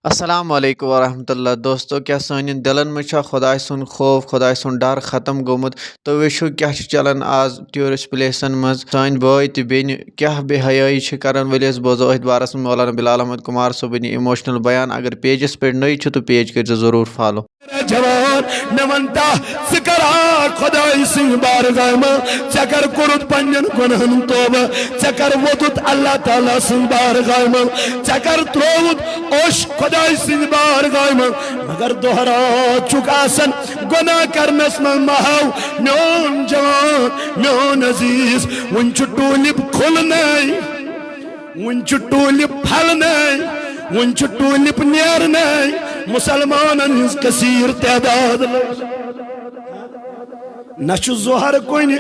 السلام علیکم ورحمۃ اللہ دوستو کیا سانین دلن میں خدا سن خوف خدا سن ڈر ختم گومت تو وچھو کیا چلان آز ٹورسٹ پلیسن مز سان بھائی تو بین کیا بے حیائی کران ولس بوزو ات بارس میں مولانا بلال احمد کمار صبنی ایموشنل بیان اگر پیجس پہ نئی تو پیج کر ضرور فالو جوان میں ونتا سکرا خدای سنگ بارگاہ میں چکر کرت پنجن گنہن توبہ چکر وطت اللہ تعالیٰ سنگ بارگاہ میں چکر تروت اوش خدای سنگ بارگاہ میں مگر دوہرا چکاسن گناہ کرنس میں محو میون جوان میون عزیز ونچ ٹولپ کھلنائی ونچ ٹولپ پھلنائی ونچ ٹولپ نیرنائی مسلمان ہنز کثیر تعداد نچو ظہر کن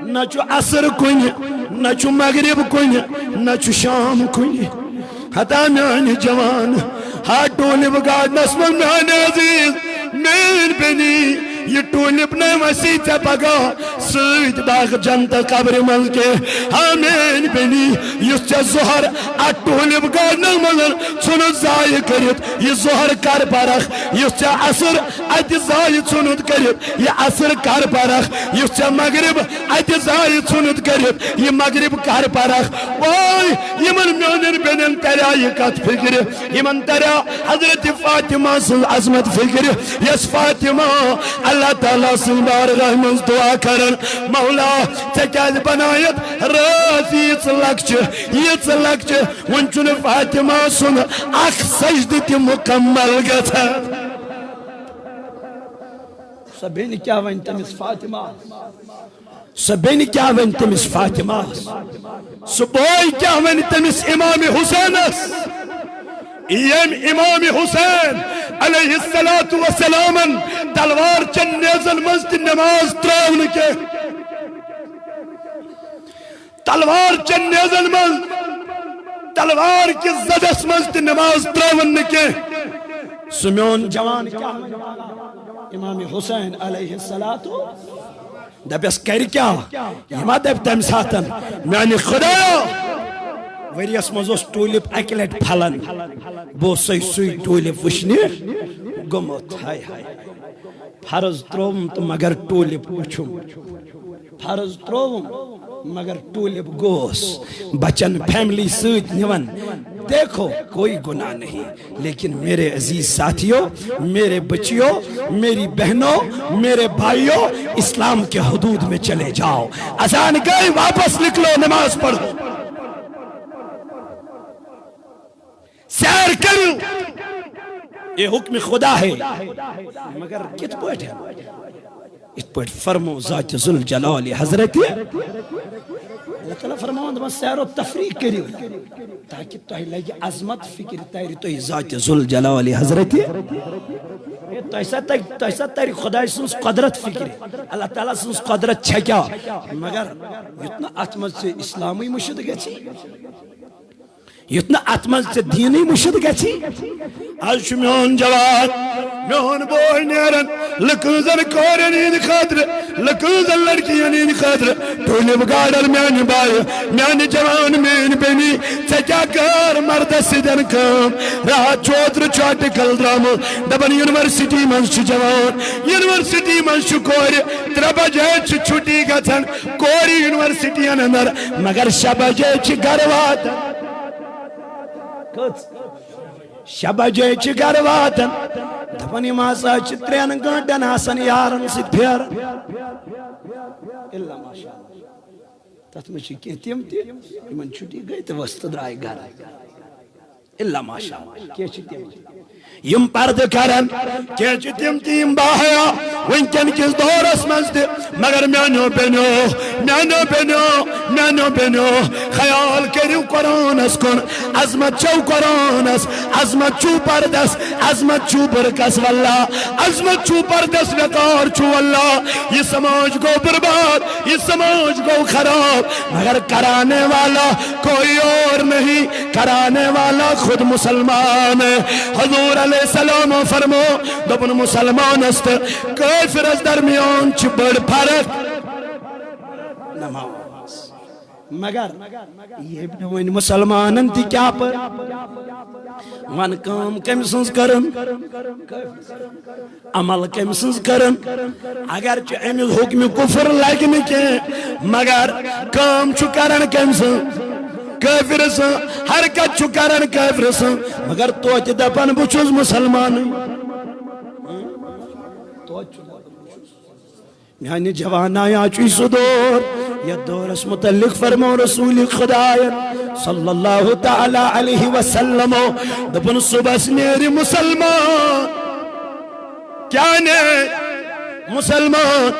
نچو عصر کن نچو مغرب کن نچو شام کن حتا میان جوان ہا ٹولپ گارڈنس من میان عزیز مین بنی یہ ٹولپ نے وسیع تے پگا سید باغ جنت قبر مل کے آمین بنی یس تے ظہر ا ٹولپ گارڈن مگر ژھنت ضائع کرت یہ ظہر کر پرخ یس تے عصر ات ضائع ژھنت کرت یہ عصر کر پرخ یس تے مغرب ات ضائع ژھنت کرت یہ مغرب کر پرخ وای یمن میونن بنن تریا یہ کت فکر یمن تریا حضرت فاطمہ سن عظمت فکر یس فاطمہ اللہ تعالیٰ سن بارگاہ من دعا کرن مولا ژےٚ بنایت رات یہ لکچ ون فاطمہ سن اخ سجدہ تہ مکمل گژھان سۄ بیٚنہِ کیٛاہ وَنہِ تٔمِس فاطمہ سۄ بیٚنہِ کیٛاہ وَنہِ تٔمِس فاطمہ سُہ بوے کیٛاہ وَنہِ تٔمِس امام حسینس یم امام حسین علیہ السلام تلوار چن نیزن مز تی نماز تراؤن کے تلوار چن نیزن مز تلوار کی زدس مز تی نماز تراؤن کے سمیون جوان کیا امام حسین علیہ السلام دبیس کر کیا یہ ما دب تم ساتن میانی خدا وریس مزوس ٹولپ اکہ لٹ پھلن بو سوی ٹولپ وشنی گمت ہائے ہائے فرض تروم تو مگر ٹولپ وچھم فرض تروم مگر ٹولپ گوس بچن فیملی سوت نیون دیکھو کوئی گناہ نہیں لیکن میرے عزیز ساتھیوں میرے بچیوں میری بہنوں میرے بھائیوں اسلام کے حدود میں چلے جاؤ اذان گئی واپس نکلو نماز پڑھو سیر کرو یہ حکم خدا ہے مگر کت پوٹ ہے ات پوٹ فرمو ذات ذوالجلال حضرت اللہ تعالیٰ فرماؤں دماغ سیر و تفریق کریو تاکہ توہی لگی عظمت فکر تیری توہی ذات ذوالجلال حضرت تیسا تیری خدای سنس قدرت فکر اللہ تعالیٰ سنس قدرت چھکیا مگر اتنا اتمز سے اسلامی مشد گئی تھی یتنا اتمز سے دینی مشد گچھی آج میون جوان میون بوئی نیرن لکوزن کورن این خاطر لکوزن لڑکین این خاطر ٹولپ گارڈر میان بائی میان جوان مین بینی چکیا کار مرد سیدن کام راہ چوتر چوٹ کل درامو دبن یونیورسٹی منش جوان یونیورسٹی منش کوری تربا جائے چھوٹی گھن کوری یونیورسٹی اندر مگر شبا جائے گروات شبہ جائے چھ گر واتن دپنی ماسا چھ ترین گھنٹن آسن یارن سی پھر اللہ ماشاء اللہ تت میں چھ کہتیم تی من چھٹی گئی تو وسط درائی گر اللہ ماشاء اللہ کیا چھ تیم یم پرد کرن کیا چھ تیم تیم باہیا ونکن کس دورس مزد مگر میانو بینو خیال کریو قرآن اس کن عظمت چو قرآن اس عظمت چو پردس عظمت چو برکس واللہ عظمت چو پردس وقار چو واللہ یہ سماج کو برباد یہ سماج کو خراب مگر کرانے والا کوئی اور نہیں کرانے والا خود مسلمان ہے حضور علیہ السلام فرمو دبن مسلمان است کافر از درمیان چھ بڑ فرق نماز مگر یہ ون مسلمانن تی کیا پر ون کام کم سنز کرن عمل کم سنز کرن اگر امیز حکم کفر لگن کے مگر کام چھو کرن کم سن کافر سن حرکت چھو کرن کافر سن مگر توچ دپن بچوز مسلمان میانی جوانا یا چوی صدور یا دورس متعلق فرمو رسول خدا صلی اللہ تعالی علیہ وسلم دپن صبح سنیری مسلمان کیا نے مسلمان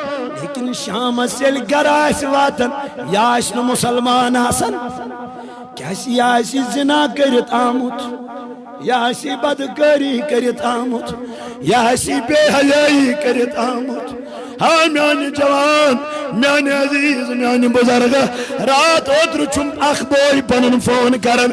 لیکن شام سیل گراس واتن یا اسن مسلمان آسن کیسی آسی زنا کرت آمد یا اسی بدکاری کرت آمد یا اسی بے حیائی کرت آمد ہاں میانی جوان میانی عزیز میانی بزرگ رات اوتر چھم اخ بوئی پنن فون کرن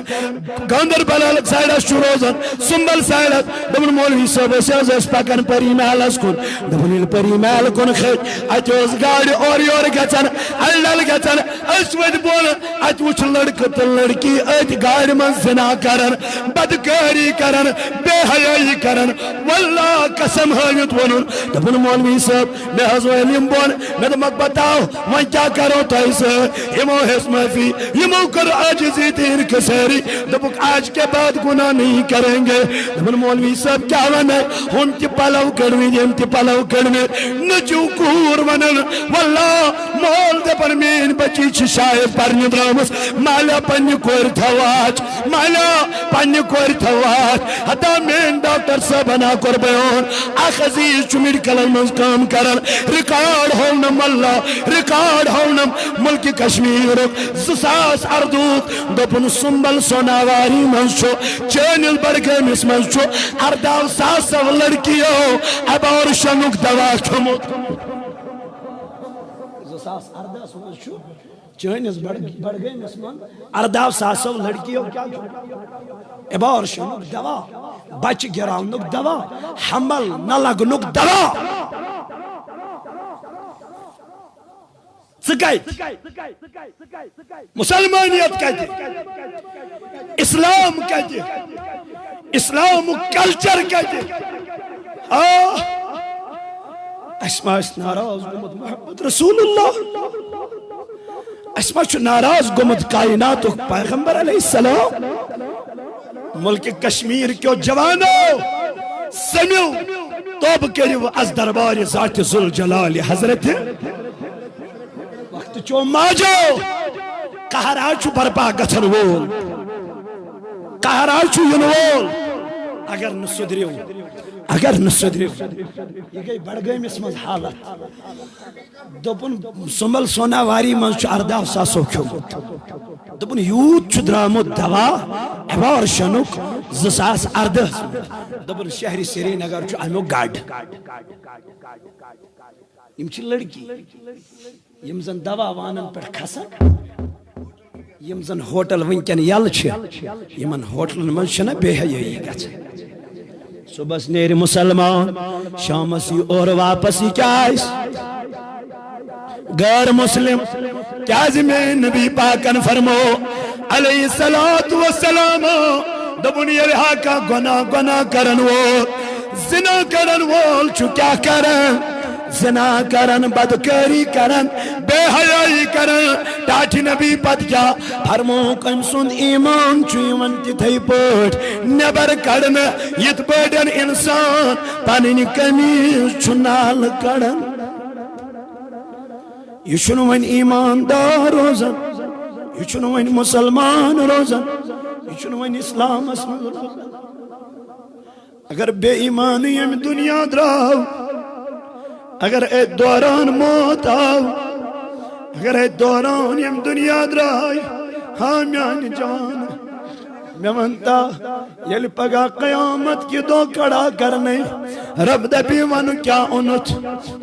گاندر بلالک سائلت شو روزن سنبل سائلت دمن مولوی صاحب سیاز اس پاکن پری محل اس کن دمن il پری محل کن خیج اچوز گاڑی اور یور گچن اللل گچن اس ود بول اچ وچ لڑکت لڑکی اچ گاڑی من زنا کرن بدکاری کرن بے حیائی کرن واللہ قسم حیت ونن دمن مولوی صاحب میں حضویم بون میں دمک بتاؤ میں کیا کرو تو اسے ہمو حسم فی ہمو کر عاجزی تیر کسیری دمک آج کے بعد گناہ نہیں کریں گے دمن مولوی صاحب کیا ونے ہم تی پلو کروی دیم تی پلو کروی نچو کور ونن واللہ مول دے پر مین بچی چھ شاہد پر ندرامس مالا پنی کور تھواج مالا پنی کور تھواج حتا مین ڈاکٹر صاحب بنا کر بیون آخ عزیز چو میڈیکل منز کام کرن ریکارڈ ہونم اللہ ریکارڈ ہونم ملک کشمیر زساس اردوک دپن سنبل سوناواری منشو چینل برگمس منشو ارداو ساسو لڑکیو ابور شنک دوا کھمت زساس ارداس منشو چینل برگمس من ارداو ساسو لڑکیو کیا ابور شنک دوا بچ گراونک دوا حمل نلگنک دوا مسلمانیت کہتے اسلام کہتے اسلام کلچر کہتے اسما اس ناراض گمت محمد رسول اللہ اسما چو ناراض گمت کائنات پیغمبر علیہ السلام ملک کشمیر کیوں جوانو سمیو توب کریو از دربار ذات ذوالجلال حضرت وقت چو ماجو قہرہ چو برپا گتھن وول قہرہ چو ین وول اگر نصدریو یہ گئی بڑھ گئی مسمز حالت دپن سنبل سونا واری من چو ارداو ساسو کیوں دپن یوت چو درامت دوا ایوار شنک زساس اردہ دپن شہری سری نگر چو امو گاڑ یم چھ لڑکی یم زن دوا وانن پر کھسن یم زن ہوٹل ونکن یل چھ یمن ہوٹلن من چھنا بے حیائی گژھان صبح نیر مسلمان شام سی اور واپس کیا آئیس غیر مسلم کیا زمین نبی پاکن فرمو علیہ السلام دبنی رہا کا گناہ کرن وول زنا کرن وول چو کیا کرن زنا کرن بدکاری کرن بے حیائی کرن ٹاٹھی نبی پت کیا فرمو کم سند ایمان چویون تتھائی پوٹ نبر کڑن یت بڑن انسان پنن کمیز چنال کڑن یہ چھنو ون ایماندار روزن یہ چھنو ون مسلمان روزن یہ چھنو ون اسلام اسم روزن اگر بے ایمانی یم دنیا دراو اگر اے دوران موت آو اگر اے دوران یم دنیا درائی ہاں میان جان میں منتا یل پگا قیامت کی دو کڑا کرنے رب دبی ونو کیا انت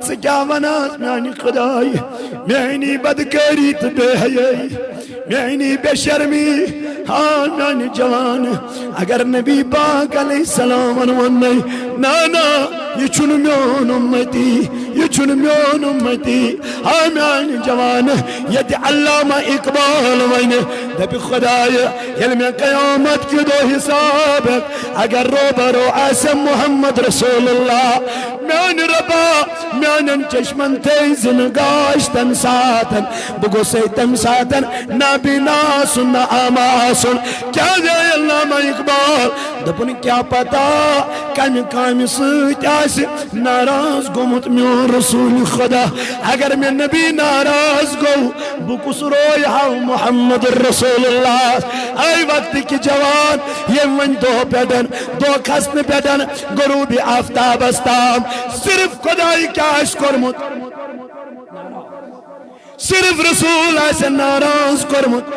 سے کیا وناس میانی خدای میانی بدکاری تو بے حیائی میانی بے شرمی ہاں میانی جوان اگر نبی پاک علیہ السلام ونوانی نانا یہ چون میون امتی یہ چھن میون امتی ہاں میان جوان یت علامہ اقبال ون دپ خدایا یل میں قیامت کی دو حساب اگر روبرو آسم محمد رسول اللہ میان ربا میانن چشمن تیزن گاش تم ساتن بگو سے تم ساتن نہ بینا سن نہ آما سن کیا دے علامہ اقبال دپن کیا پتا کمی کامی سیت آسی ناراض گومت میون رسول خدا اگر میں نبی ناراض گو بکس روی ہاو محمد رسول اللہ آئی وقت کی جوان یہ من دو پیدن دو کھسن پیدن غروبی آفتاب استام صرف خدای کیا اشکرمت صرف رسول ایسے ناراض کرمت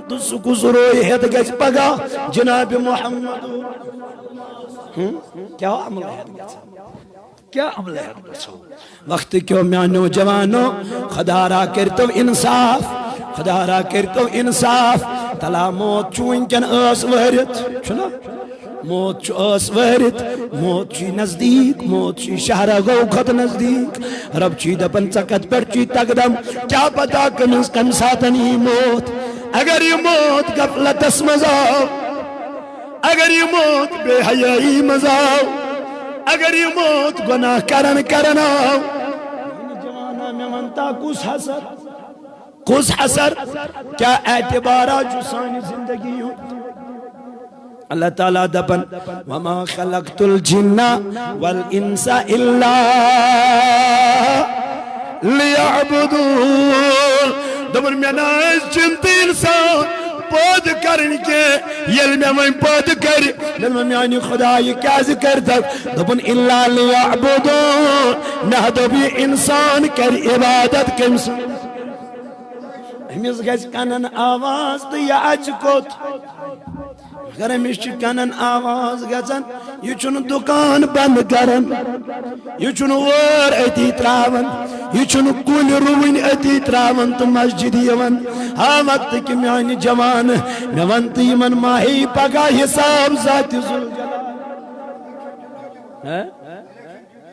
تو سکو ضروری ہے گج پگا جناب محمد کیا عمل ہے کیا عمل ہے وقت کیوں میانو جوانو خدا را کرتو انصاف خدا را کرتو انصاف تلا موت چون کن اس ورت چھنا موت چو اس ورت موت چی نزدیک موت چی شہرہ گو خط نزدیک رب چی دپن چکت پر چی تقدم کیا پتا کم ساتنی موت اگر یہ موت غفلت اس مزاو اگر یہ موت بے حیائی مزاو اگر یہ موت گناہ کرناو جوانا میں منتا کس حسر کیا اعتبارہ جو سانی زندگی ہو اللہ تعالیٰ دبن وما خلقت الجن والانس الا لیعبدون دبن میں نائز جنتی انسان پود کرن کے یل میں وہیں پود کر یل میں آنی خدا یہ کیا ذکر تک دبن الا لیعبدون نہ دبی انسان کر عبادت کمسن ہمیز گز کنن آواز تو یا اچکوت اگر ہمیش کنن آواز گزن یہ چون دکان بند کرن یہ چون وار اتی تراون یہ چون کل روین اتی تراون تو مسجد یون ہاں وقت کی میانی جوان میوان تیمن ماہی پگا حساب ذات زلجلال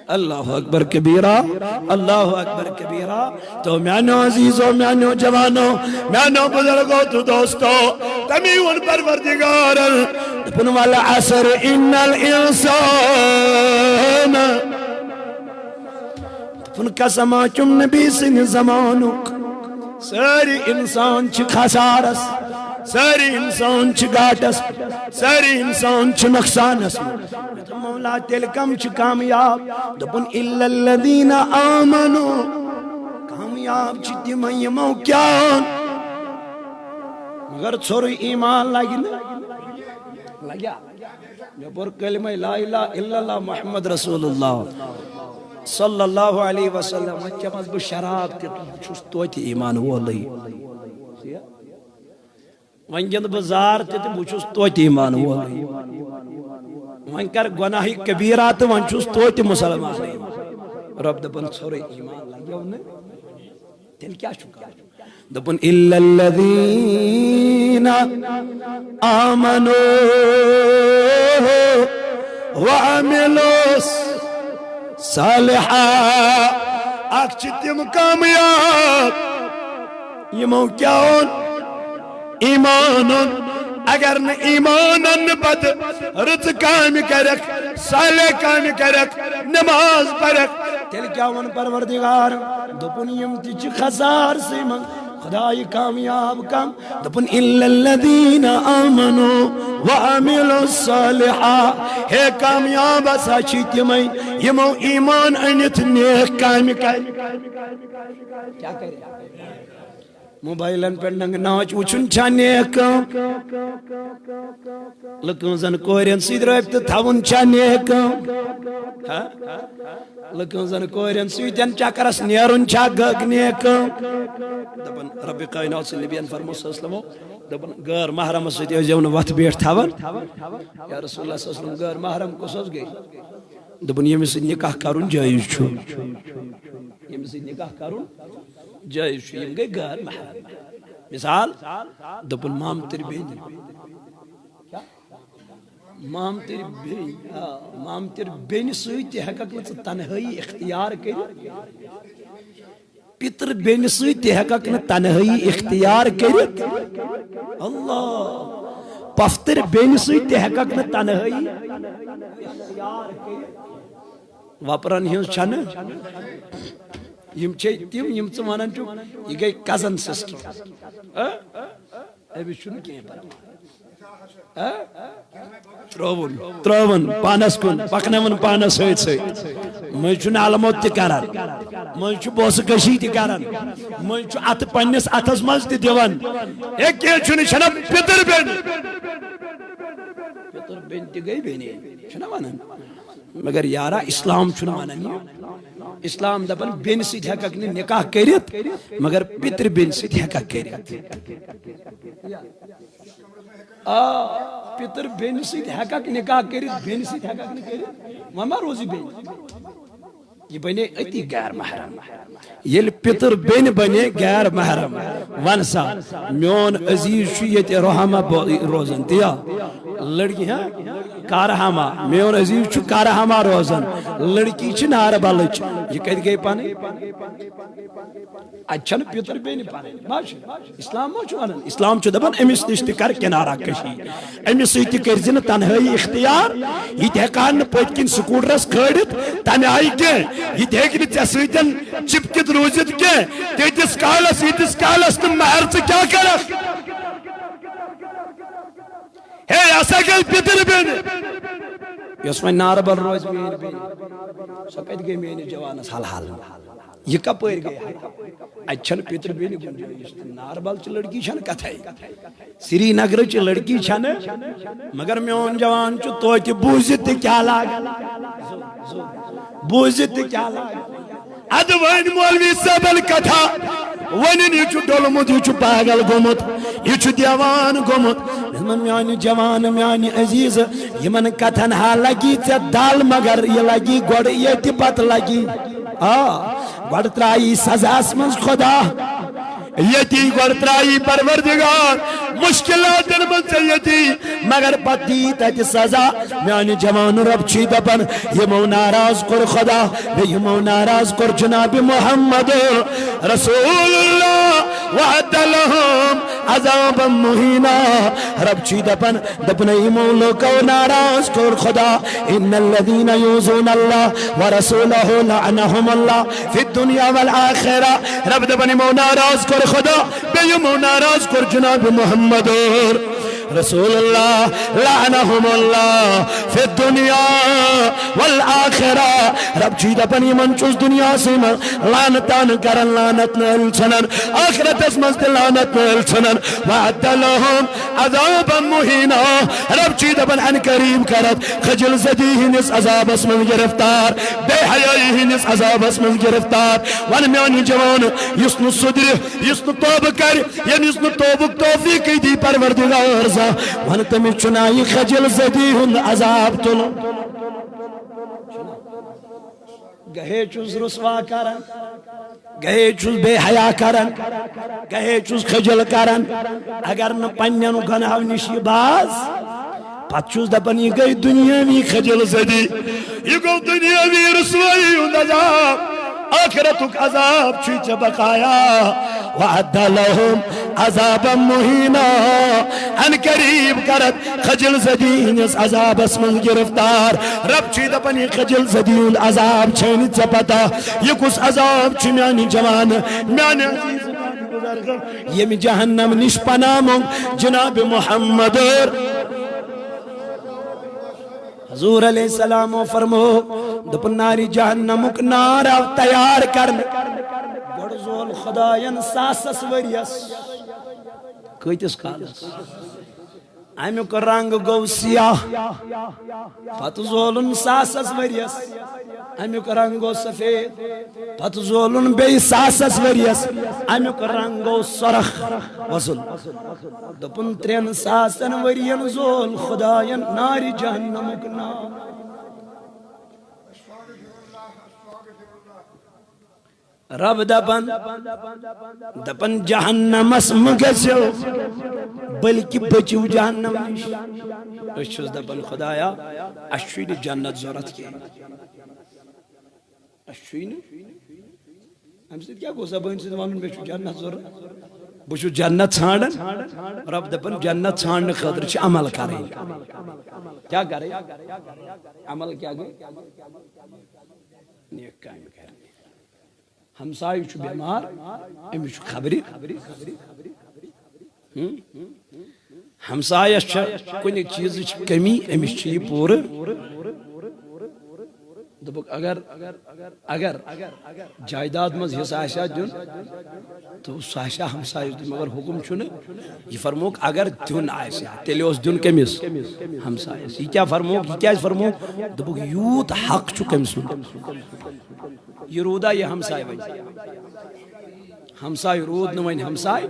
اللہ اکبر کبیرہ اللہ اکبر کبیرہ تو میانو عزیزو میانو جوانو میانو بزرگو تو دوستو تمیون پروردگار اپن والا عصر ان الانسان اپن قسمہ چم نبی سن زمانک ساری انسان چھ خسارس ساری انسان چھ گاٹس ساری انسان چھ نقصانس مولا تلکم چھ کامیاب دپن الا الذین آمنوا کامیاب چھ تیمہ یمو کیان مگر چھوڑی ایمان لگنا لگیا میں پر کلمہ لا الہ الا اللہ محمد رسول اللہ صلی اللہ علیہ وسلم کیا مذہب شراب تے چھس توتی ایمان وولئی ونگند بزار تے بچھس توتی ایمان وولئی ون کر گناہی کبیرات ون چھس توتی مسلمان رب دپن چھوڑی ایمان لگیا انہیں تیل کیا شکر دپن الا الذین آمنوا وعملوا صالحا اکچتم کامیاب یمو کیاون ایمانن اگر نہ ایمانن بد رت کام کرک صالح کام کرک نماز پڑک تیل کیاون پروردگار دپن یم تچ خسار سیمن خدای کامیاب کم دپن الا الذین آمنوا وعملوا الصالحات ہے کامیاب اسا چیتمئی یمو ایمان انت نیک کام کر کیا کرے موبائلن پر ننگ ناچ وچن چھ نیک لکن زن کورین سید رابط تھاون چھ نیک لکن زن کورین سیدن چکرس نیرن چھ گگ نیک دپن رب کائنات سے نبی فرمو صلی اللہ علیہ وسلم دپن غیر محرم سید یوزیون وقت بیٹھ تھاون یا رسول اللہ صلی اللہ علیہ وسلم غیر محرم کو سوز گئی دپن یمس نکاح کرن جائز چھو یمس نکاح کرن جائز چھو یم گئی غیر محرم مثال دپن مام تری بہن مامتر بین سۭتۍ تہِ ہٮ۪ککھ نہٕ ژٕ تنہٲیی اختیار کٔرِتھ پتر بین سۭتۍ تہِ ہٮ۪ککھ نہٕ تنہٲیی اختیار کٔرِتھ اللہ پۄفتٕر بیٚنہِ سۭتۍ تہِ ہٮ۪ککھ نہٕ تنہٲیی اختیار کٔرِتھ وۄپرن ہٕنٛز چھنہٕ یِم چھے تِم یِم ژٕ ونان چھُکھ یہِ گٔے کزن سسٹر أمِس چھُنہٕ کینٛہہ پرواے ترٛاوُن پانس کُن پکناوُن پانس سۭتۍ سۭتۍ مٔنٛزۍ چھُ نالہٕ موٚت تہِ کران مٔنٛزۍ چھُ بوسہٕ کٔشی تہِ کران مٔنٛزۍ چھُ اتھٕ پننِس اتھس منٛز تہِ دِوان ہے کینٛہہ چھُنہٕ یہِ چھَنا پِتٕر بیٚنہِ پِتٕر بیٚنہِ تہِ گٔے بیٚنہِ چھُنا ونان مگر یارا اسلام چھُنہٕ ونان یہِ اسلام دپان بیٚنہِ سۭتۍ ہٮ۪ککھ نہٕ نکاح کٔرِتھ مگر پِتٕر بیٚنہِ سۭتۍ ہٮ۪ککھ کٔرِتھ پتر بیٚنہِ سۭتۍ ہٮ۪ککھ نکاح کٔرِتھ بیٚنہِ سۭتۍ ہٮ۪ککھ نہٕ کٔرِتھ وۄنۍ ما روزِ بیٚنہِ یہ بنے اتی غیر محرم ییٚلہِ پتر بیٚنہِ بنے غیر محرم ون سا میون عزیز چھُ ییٚتہِ رحما روزان تیا لڑکی کارہما میون عزیز چھُ کارہما روزان لڑکی چھِ ناربلٕچ یہِ کتہِ گٔے پنٕنۍ اتہِ چھنہٕ پتر بیٚنہِ پنٕنۍ ما چھُ اسلام ما چھُ ونان اسلام چھُ دپان أمِس نِش تہِ کر کنارا کٔشی أمِس سۭتۍ تہِ کٔرۍ زِ نہٕ تنہٲیی اختیار یہِ تہِ ہٮ۪کہٕ ہن نہٕ پٔتۍ کِنۍ سکوٗٹرس کھٲلِتھ تمہِ آیہِ کینٛہہ یہِ تہِ ہیٚکہِ نہٕ ژےٚ سۭتۍ چپکِتھ روٗزِتھ کینٛہہ تیٖتِس کالس ییٖتِس کالس نہٕ مہر ژٕ کیٛاہ کرکھ ہے یہِ ہسا گٔے پِتٕر بیٚنہِ یۄس وۄنۍ ناربل روزِ میٲنۍ بیٚنہِ سۄ کتہِ گٔے میٲنِس جوانس حل حل یہ کپٲرۍ گٔے اتہِ چھنہٕ پِتٕر بیٚنہِ گُنجٲیِش ناربل چہِ لڑکی چھنہٕ کتھے سری نگرٕچ لڑکی چھنہٕ مگر میون جوان چھُ توتہِ بوٗزِتھ تہِ کیٛاہ لاگان بوٗزِتھ تہِ کیٛاہ لاگان ادٕ وۄنۍ مولوی صٲبن کتھا ونن یہ چھُ ڈولمُت یہِ چھُ پاگل گوٚمُت یہِ چھُ دیوان گوٚمُت میانہِ جوان میانہِ عزیز یِمن کتھن ہا لگی ژےٚ دل مگر یہِ لگی گۄڈٕ ییٚتہِ پتہٕ لگی گۄڈٕ ترٛایی سزاہس منٛز خۄدا ییٚتی گۄڈٕ ترٛایی پروردگار مشکلاتن منٛز ژےٚ ییٚتی مگر پتہٕ دی تتہِ سزا میانہِ جوان رب چھُے دپان یِمو ناراض کوٚر خۄدا بیٚیہِ یِمو ناراض کوٚر جناب محمد رسول اللہ وعد لهم عذابا مہینا رب چھُے دپان دپنے یِمو لوکو ناراض کوٚر خۄدا ان الذین یؤذون اللہ ورسولہ لعنهم اللہ فی الدنیا والآخرہ رب دپان یِمو ناراض کوٚر خدا بیٚیہِ یِمو ناراض کوٚر جناب محمد رسول اللہ لعنهم اللہ فی الدنیا والآخرہ رب چھُے دپان یِمن چھُس دنیاہسٕے منٛز لعنتان کران لعنت نٲلۍ ژھٕنان آخرتس منٛز تہِ لعنت نٲلۍ ژھٕنان وعد لهم عذابا مہینا رب چھُے دپان ان قریب کرت خجل زدی ہٕنٛدِس عذابس منٛز گرفتار بے حیٲیی ہٕنٛدِس عذابس منٛز گرفتار ون میانہِ جوان یُس نہٕ سُدرِ یُس نہٕ توبہٕ کرِ ییٚمِس نہٕ توبُک توفیٖقٕے دی پروردگار ون تٔمِس چھُنا یہِ خجل زدی ہُنٛد عذاب تُلُن گہے چھُس رسوا کران گہے چھُس بے حیا کران گہے چھُس خجل کران اگر نہٕ پننٮ۪ن گۄنہو نِش یہِ باز پتہٕ چھُس دپان یہِ گٔے دُنیٲوی خجل زدی یہِ گوٚو دُنیٲوی رسوایی ہُنٛد عذاب آخرتُک عذاب چھُے ژےٚ بقایا وعد لهم عذابا مہینا ان قریب کرت خجل زدی ہٕنٛدِس عذابس منٛز گرفتار رب چھُے دپان یہِ خجل زدی ہُنٛد عذاب چھے نہٕ ژےٚ پتہ یہِ کُس عذاب چھُ میانہِ جوان میانہِ عزیز ییٚمہِ جہنم نِش پناہ منٛگ جناب محمد حضور علیہ السلام فرمو دپن ناری جہنمُک نار آو تیار کرنہٕ گۄڈٕ زول خۄداین ساسس ؤرِیس کۭتِس کالس امیُک رنگ گوٚو سیاہ پتہٕ زولُن ساسس ؤرِیس امیُک رنگ گوٚو سفید پتہٕ زولُن بیٚیہِ ساسس ؤرِیس امیُک رنگ گوٚو سۄرخ وصل دوٚپُن 3000 ؤرین زول خۄداین نارِ جہنمُک نار رب دپن جہنم مگسو بلکہ بچو جہنم نش اس دپن خدایا اشوین جنت ضرورت کی اشوین ہم سے کیا گو زبان سے ونن بچو جنت ضرورت بچو جنت ژھانڈن رب دپن جنت ژھانڈنے خاطر چھ عمل کریں کیا کریں عمل کیا گئے نیک کام کریں ہمسائے چھو بیمار امی چھو خبری ہمسائے چھو کنی چیز چھو کمی امی چھو یہ پور دبک اگر جائیداد مز حصہ آشا دن تو ساشا ہمسائے دن مگر حکم چھو یہ فرموک اگر دن آشا تیلے اس دن کمیس ہمسائے یہ کیا فرموک دبک یوت حق چھو کمسون یہ رودا یہ ہمسائے ون ہمسائے رود نوین ہمسائے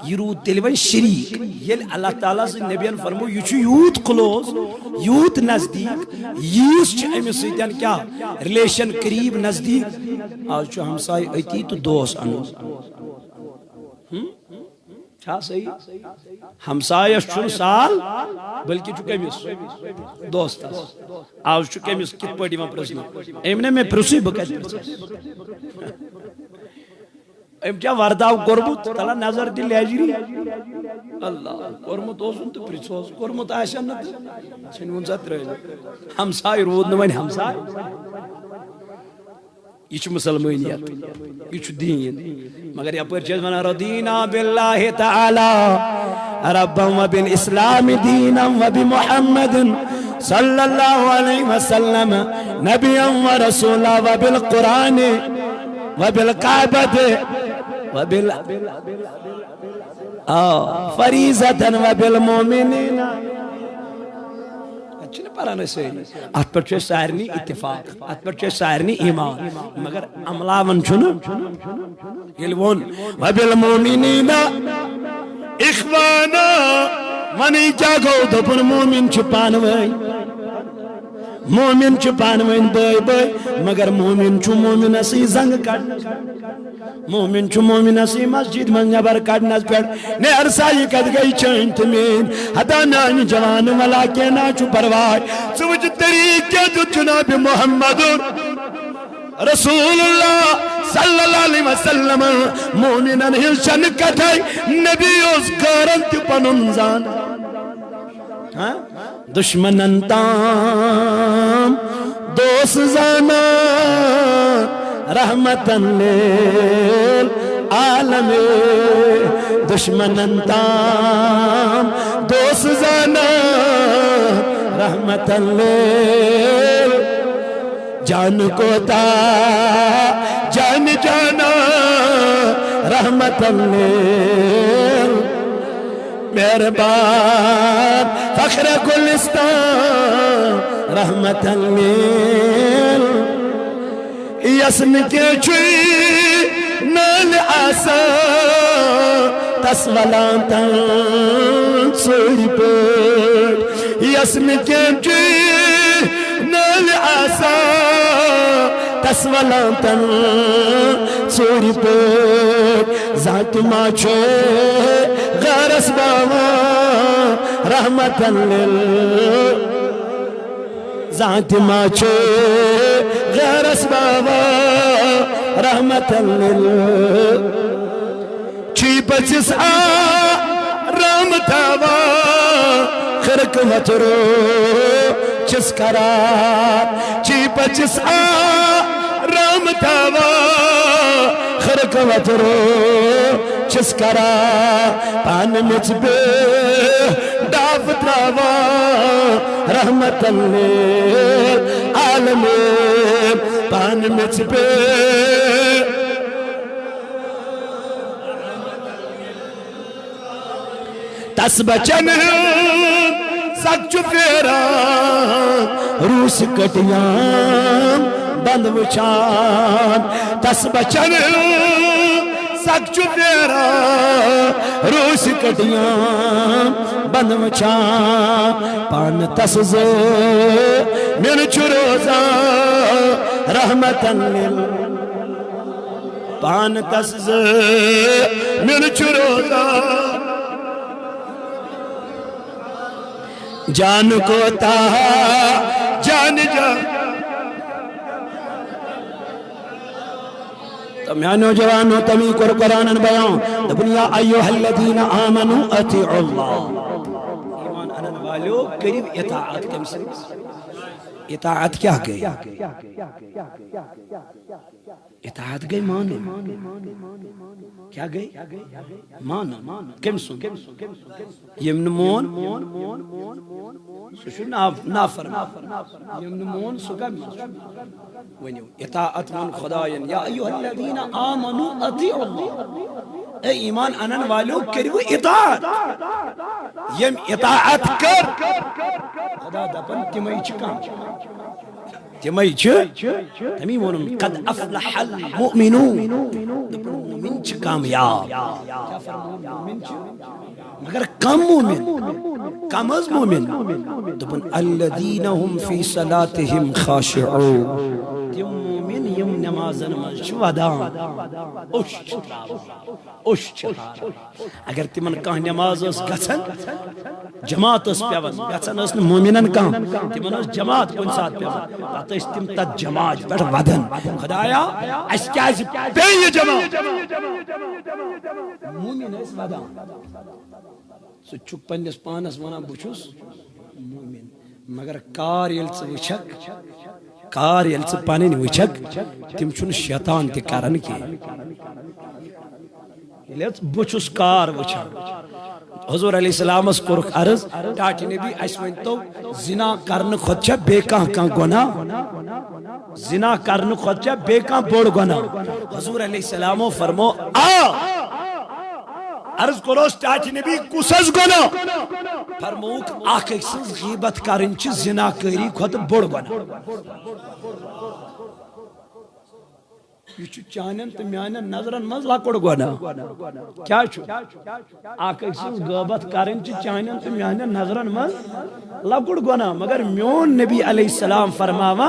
یہ رود تیل ون شریک یل اللہ تعالیٰ سے نبیان فرمو یہ چھو یوت کلوز یوت نزدیک یس چھ امی سیدان کیا ریلیشن قریب نزدیک آج چھو ہمسائے ایتی تو دوست انو چھا صحیح ہمسائے چھو سال بلکہ چھو کمیس دوست آج چھو کمیس کت پڑی میں پرسنا ایمنے میں پرسی بکت ایم کیا ورداو کرمت تلا نظر دی لیجری اللہ کرمت اوسن تو پرسوس کرمت آشان نت چھنون سات رہے ہمسائے رود نوین ہمسائے یہ چھ مسلمانیت یہ چھ دین مگر یہ پر چیز منا رضینا باللہ تعالی ربا و بالاسلام دینا و بمحمد صلی اللہ علیہ وسلم نبیا و رسولا و بالقرآن و بالقعبت و فریضتا و بالمومنین چھنے پرانے سے ات پر چھے سارنی اتفاق ات پر چھے سارنی ایمان مگر عملہ من چھنے یلون وَبِالْمُؤْمِنِينَ اخوانا منی جاگو دپن مومن چھپانوئی مومن چھپانوئی بھائی بھائی مگر مومن چھو مومن اسی زنگ کڑنا مومن چھو مومن اسی مسجد من نبر کڑنا پیڑ نے ارسائی کد گئی چنت مین حدا نانی جوان والا کے نا چھو پروائی سوچ طریقے جو جناب محمد رسول اللہ صلی اللہ علیہ وسلم مومنان ہلشن کتھائی نبی اس گارنت پننزان دشمنن تام دوست زانا رحمتن لیل عالم دشمنن تام دوست زانا رحمتن لیل جان کو تا جان جانا رحمتن لیل مہربان فخر گلستان رحمتن لیل یسن کے چھوئی نال آسا تسولانتن سوری پیٹ یسن کے چھوئی نال آسا تسولانتن سوری پیٹ ذات ماچھے غرس بابا رحمتن لیل ذات ماچھے غرس بابا رحمتن لیل چی پچس رحمتاوا خرک وطرو چس کرار چی پچس رحمتاوا خرک وطرو چس کرار پان مچ بے ڈاف تراوا رحمتن لیل عالم پان مچ بے تس بچن سچ فیران روس کٹیاں بند وچان تس بچن سچ فیران روس کٹیاں بند وچان پان تس زو من چروزا رحمتن لیل پان کس زمین چروزا جان کو تا جان جان تو میانو جوانو تمی قرآن بیان دبنیا ایوہ الذین آمنوا اطیعوا اللہ ایمان انن والو قریب اطاعت کم سے اطاعت کیا گئی اطاعت گئی مانو کیا گئی مانو کم سن یمن مون سوشو نافرمان یمن مون سکم ونیو اطاعت من خداین یا ایوہ الذین آمنوا اطیعوا اللہ اے ایمان انن والو کریو اطاعت یم اطاعت کر خدا دپن تمئی چکم تمئی تمی ونم قد افلح المؤمنون دپن مومن چھ کامیاب کیا فرمون مومن چھ مگر کم مومن کم از مومن دپن الذین هم فی صلاتهم خاشعون تم مومن یم نمازن من چھ ودان اوش چھتار اگر تمن کان نماز اس گھن جماعت اس پیون گھن اس مومنن کان تمن اس جماعت کن ساتھ پیون پتہ اس تم تت جماعت پہ ودن خدایا اس کیاز پہ یہ جماعت مومن اس ودان سو چک پنس پانس ونان بچھس مومن مگر کار یل ژ وچھک کار یل ژ پنن وچھک تم چھن شیطان تہ کرن کی بچھس کار وچھان حضور علیہ السلام اس کورک عرض ٹاٹی نبی اس ونتو زنا کرن خود چھ بے کان گناہ زنا کرن خود چھ بے کان بوڑ گناہ حضور علیہ السلام فرمو عرض کروس ٹاٹی نبی کسز گناہ فرموک آخ سز غیبت کرن چھ زنا کری خود بوڑ گناہ یہ چانن تو میانن نظرن مز لکڑ گناہ کیا چھو آکھ سز غیبت کرن چھ چانن تو میانن نظرن مز لکڑ گناہ مگر میون نبی علیہ السلام فرماوا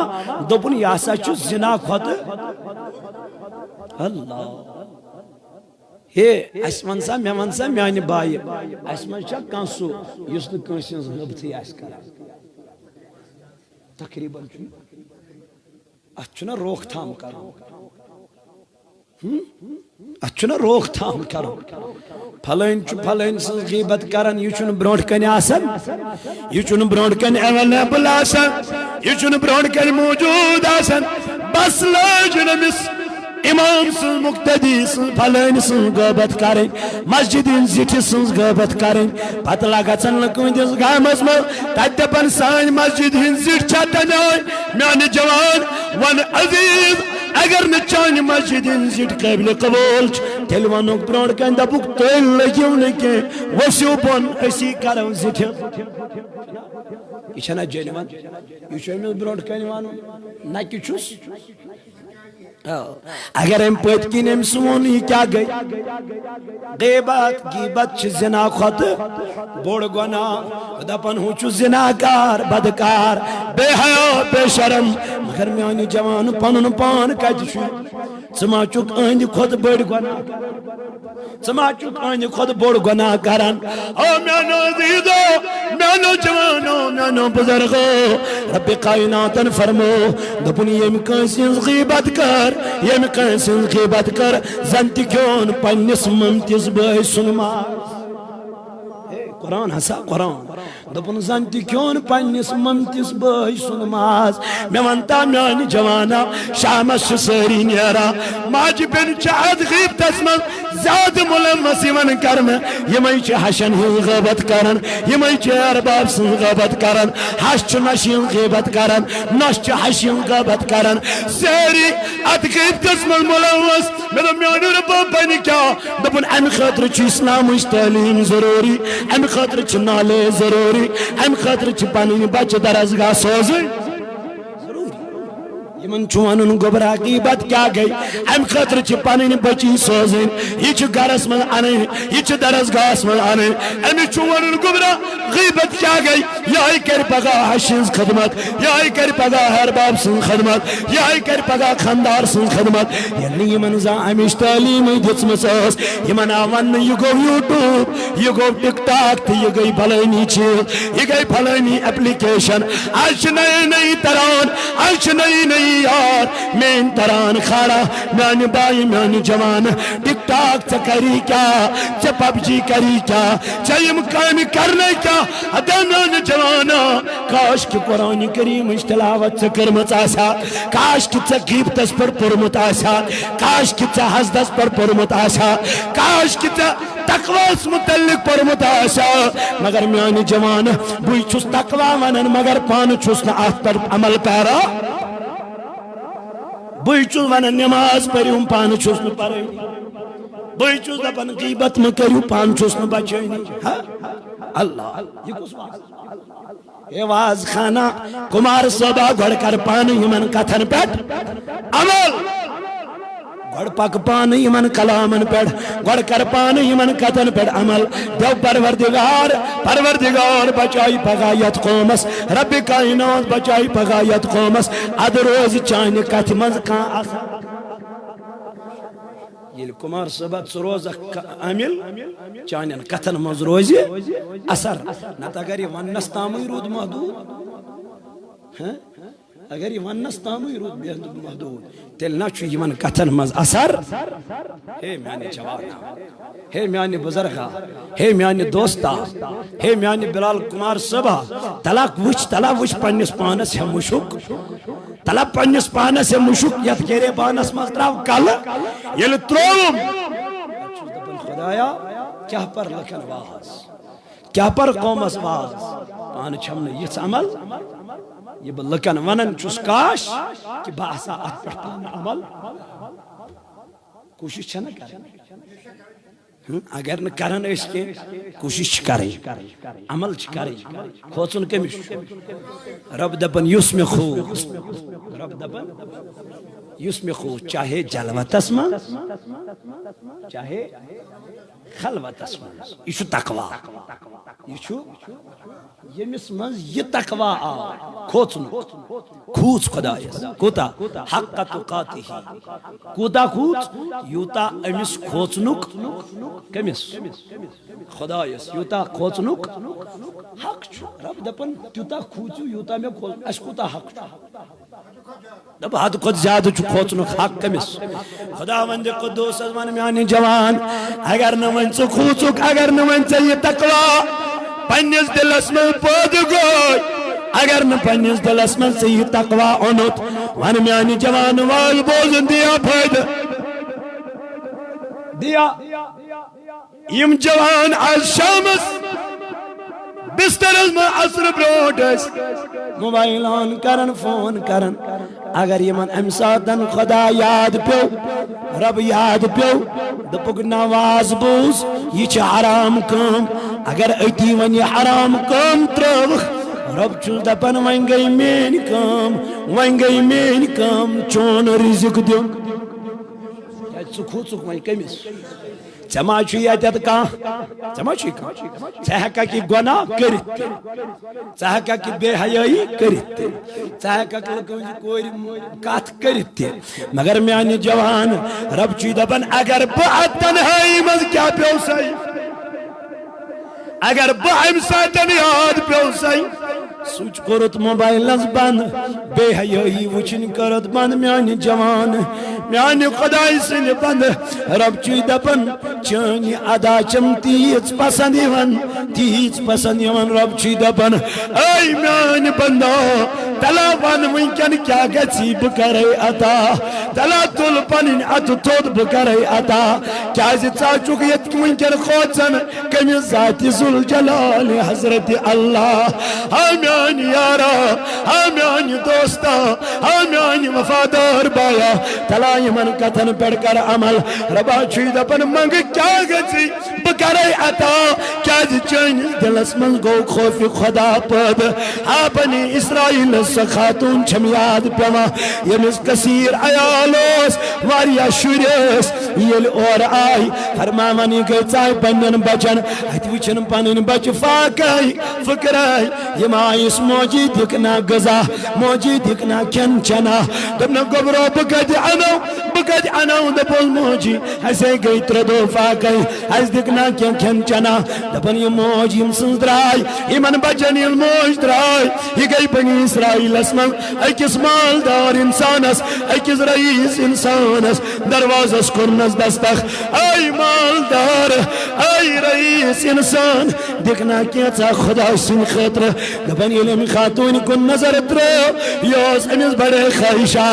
دوپن یہ ہسا چھ زنا کھوت اللہ ہے اس ونسا مے ونسا میانہ بائی اس من چھ کان سو یس نہ کانسی غیبتھی اس کران تقریبا اچھنا روک تھام کرو اچھنا روک تھام کرو پھلین سن غیبت کرن یہ چھن برونٹ کن آسن یہ چھن برونٹ کن اویلیبل آسن یہ چھن برونٹ کن موجود آسن بس لاجن مس امام سن مقتدی سن پھلین سن غیبت کرن مسجد زٹھ سن غیبت کرن پتہ لگژن لکندس گامس مل تت دپن سان مسجد ہن زٹھ چھتن میانہ جوان ون عزیز اگر نہ چانہ مسجد ہن زٹھ قابل قبول تیل ونک برونٹ کن دپک تیل لگیو نہ کی وسیو بون اسی کرو زٹھ یہ چھنا جنون یہ چھن برونٹ کن ون نہ کی چھس اگر ام پت کن ام سون یہ کیا گئی غیبت چھ زنا خود بوڑ گناہ دپن ہوں چھ زناکار بدکار بے حیا بے شرم مگر میانی جوان پنن پان کت ثما چک اہند خود بڑ گناہ ثما چک اہند خود بوڑ گناہ کرن او میانو عزیزو میانو جوانو میانو بزرگو رب کائناتن فرمو دپن یم کانسی غیبت کر یم کانسی غیبت کر زنتی کیون پنس ممتز بھائی سنما قرآن ہسا قرآن دپن زنتی کیون پنس ممتز بھائی سنماز میں ونتا میانی جوانا شامس ساری نیرا ماج بن چاہد غیب تسمن زیاد ملمسی ون کرم یمی چھ حشن ہی غیبت کرن یمی چھ ارباب سن غیبت کرن حش چھ نشین غیبت کرن نش چھ حشین غیبت کرن ساری ات غیب تسمن ملمس میں میانی ربا بنی کیا دپن ام خاطر چھ اسلام تعلیم ضروری ام خاطر چھ نالے ضروری ام خاطر چھ پنن بچ درسگاہ سوزی ضروری یمن چون گبرا غیبت کیا گئی ام خاطر چھ پنن بچی سوزن یہ چھ گرس من ان یہ چھ درسگاہس من ان ام چون گبرا غیبت کیا گئی یہ کر پگا حشز خدمت یہ کر پگا ہر باب سن خدمت یہ کر پگا خاندار سن خدمت یعنی یمن زا امش تعلیم دتمس یمن آون یہ گو یوٹیوب یہ گو ٹک ٹاک یہ گئی بھلانی چیز یہ گئی بھلانی اپلیکیشن آج نئی نئی تران آج نئی نئی یار مین تران کھاڑا میان بائی میان جوان ٹک ٹاک چا کری کیا چا پب جی کری کیا چا یم کام کرنے کیا ادا میان جوانا کاش کی قرآن کریم تلاوت چا کرمت آسا کاش کی چا غیبتس پر پرمت آسا کاش کی چا حسدس پر پرمت آسا کاش کی چا تقواس متعلق پرمت آسا مگر میان جوان بوئی چھس تقوا ونن مگر پان چھس نا آت پر عمل پیرا بوئی چھس ونن نماز پریوں پان چھس نا پرینی بوئی چھس دپن غیبت مکریوں پان چھس نا بچینی اللہ یہ کس واز یہ واز خانہ کمار صبح گھڑ کر پان یمن کتھن پیٹ عمل گھڑ پک پان یمن کلامن پیڑ گھڑ کر پان یمن کتن پیڑ عمل دیو پروردگار بچائی پغایت قومس رب کائنات بچائی پغایت قومس اد روز چانی کت منز کان آسا یہ کمار صبت سروز عمل چانین کتن منز روزی اثر نت اگر یہ ونس تامی رود محدود اگر یہ ونس تامی رود محدود تیل نچو یمن کتن مز اثر ہے میانی جوانا ہے میانی بزرگا ہے میانی دوستا ہے میانی بلال کمار صبح تلاک وچ پنیس پانس ہے مشک تلاک پنیس پانس ہے مشک یت گیرے پانس مستراو کل یل تروم خدایا کیا پر لکن واز کیا پر قومس واز پان چھمنے یہ عمل یہ لکن ونن چس کاش کہ باسا ات پر پان عمل کوشش چھنا کریں اگر نہ کرن اس کے کوشش کریں عمل کریں کھوچن کمش رب دپن یس میں خوت رب دپن یس میں خوت چاہے جلوتس من چاہے خلوتس من یہ تقوی یہ یمس من یہ تقوی آ کھوچن کھوچ خدایس کوتا حق تقاتی کوتا کھوچ یوتا امس کھوچنک کمس خدایس یوتا کھوچنک حق رب دپن تیوتا کھوچو یوتا میں کھوچ اس کوتا حق دب حد قد زیادہ چھ کھوچنک حق کمس خدا وند قدوس ازمان میانی جوان اگر نمن چھ کھوچک اگر نمن چھ یہ تقوی پنیس دلس میں پود گوئی اگر نہ پنیس دلس میں سے یہ تقوی اونت وان میانی جوان وال بوزن دیا پھید دیا یم جوان آج شامس بستر از میں عصر بروٹس موبائل آن کرن فون کرن اگر یمن امساتن خدا یاد پیو رب یاد پیو دپک نواز بوز یہ چھ حرام کام اگر ایتی ون یہ حرام کام تروخ رب چھ دپن ون گئی مین کام چون رزق دیو سکھوچک ون کمس چما چھ یتت کان چما چھ کان چہکا کی گناہ کرت چہکا کی بے حیائی کرت چہکا کی کوئی کات کرت مگر میانی جوان رب چھ دپن اگر بہ تنہائی مز کیا پیو سی اگر بہ امساتن یاد پیو سی سوچ کرت موبائل از بند بے حیائی وچن کرت بند میانی جوان میانی خدای سن بند رب چی دپن چانی ادا چم تیز پسند یون رب چی دپن ای میانی بندہ تلا ون ونکن کیا گچی بکرے عطا تلا تل پنن ات تود بکرے عطا کیا چاچوک یت ونکن خوچن کمی ذات ذوالجلال حضرت اللہ میانی یارا میانی دوستا میانی میانی وفادار بایا تلا یمن کتن پڑ کر عمل ربا چوی دپن منگ کیا گزی بکرائی عطا کیا چین دلس من گو خوف خدا پد بنی اسرائیل سخاتون چھمیاد پیما یمس کثیر عیالوس واریا شوریس یل اور آئی فرمامانی گئی چاہی پنن بچن ات وچن پنن بچ فاقائی فکرائی یم آئیس موجی دکنا غذا موجی دکنا کھن چنا دبنا گبرو بکد عنو دبول موجی ایسے گئی تردو فاقائی ایس دکنا کھن چنا دبن یم موجی یم سنز درائی یمن بچن یل موج درائی یہ گئی بنی اسرائیل اسمن ایکس مالدار انسانس ایکس رئیس انسانس دروازس کرنس دستخ ای مالدار ای رئیس انسان دیکھنا کیسا خدا سن خطر دبن علم خاتون کن نظر ترو یوس امس بڑے خواہشہ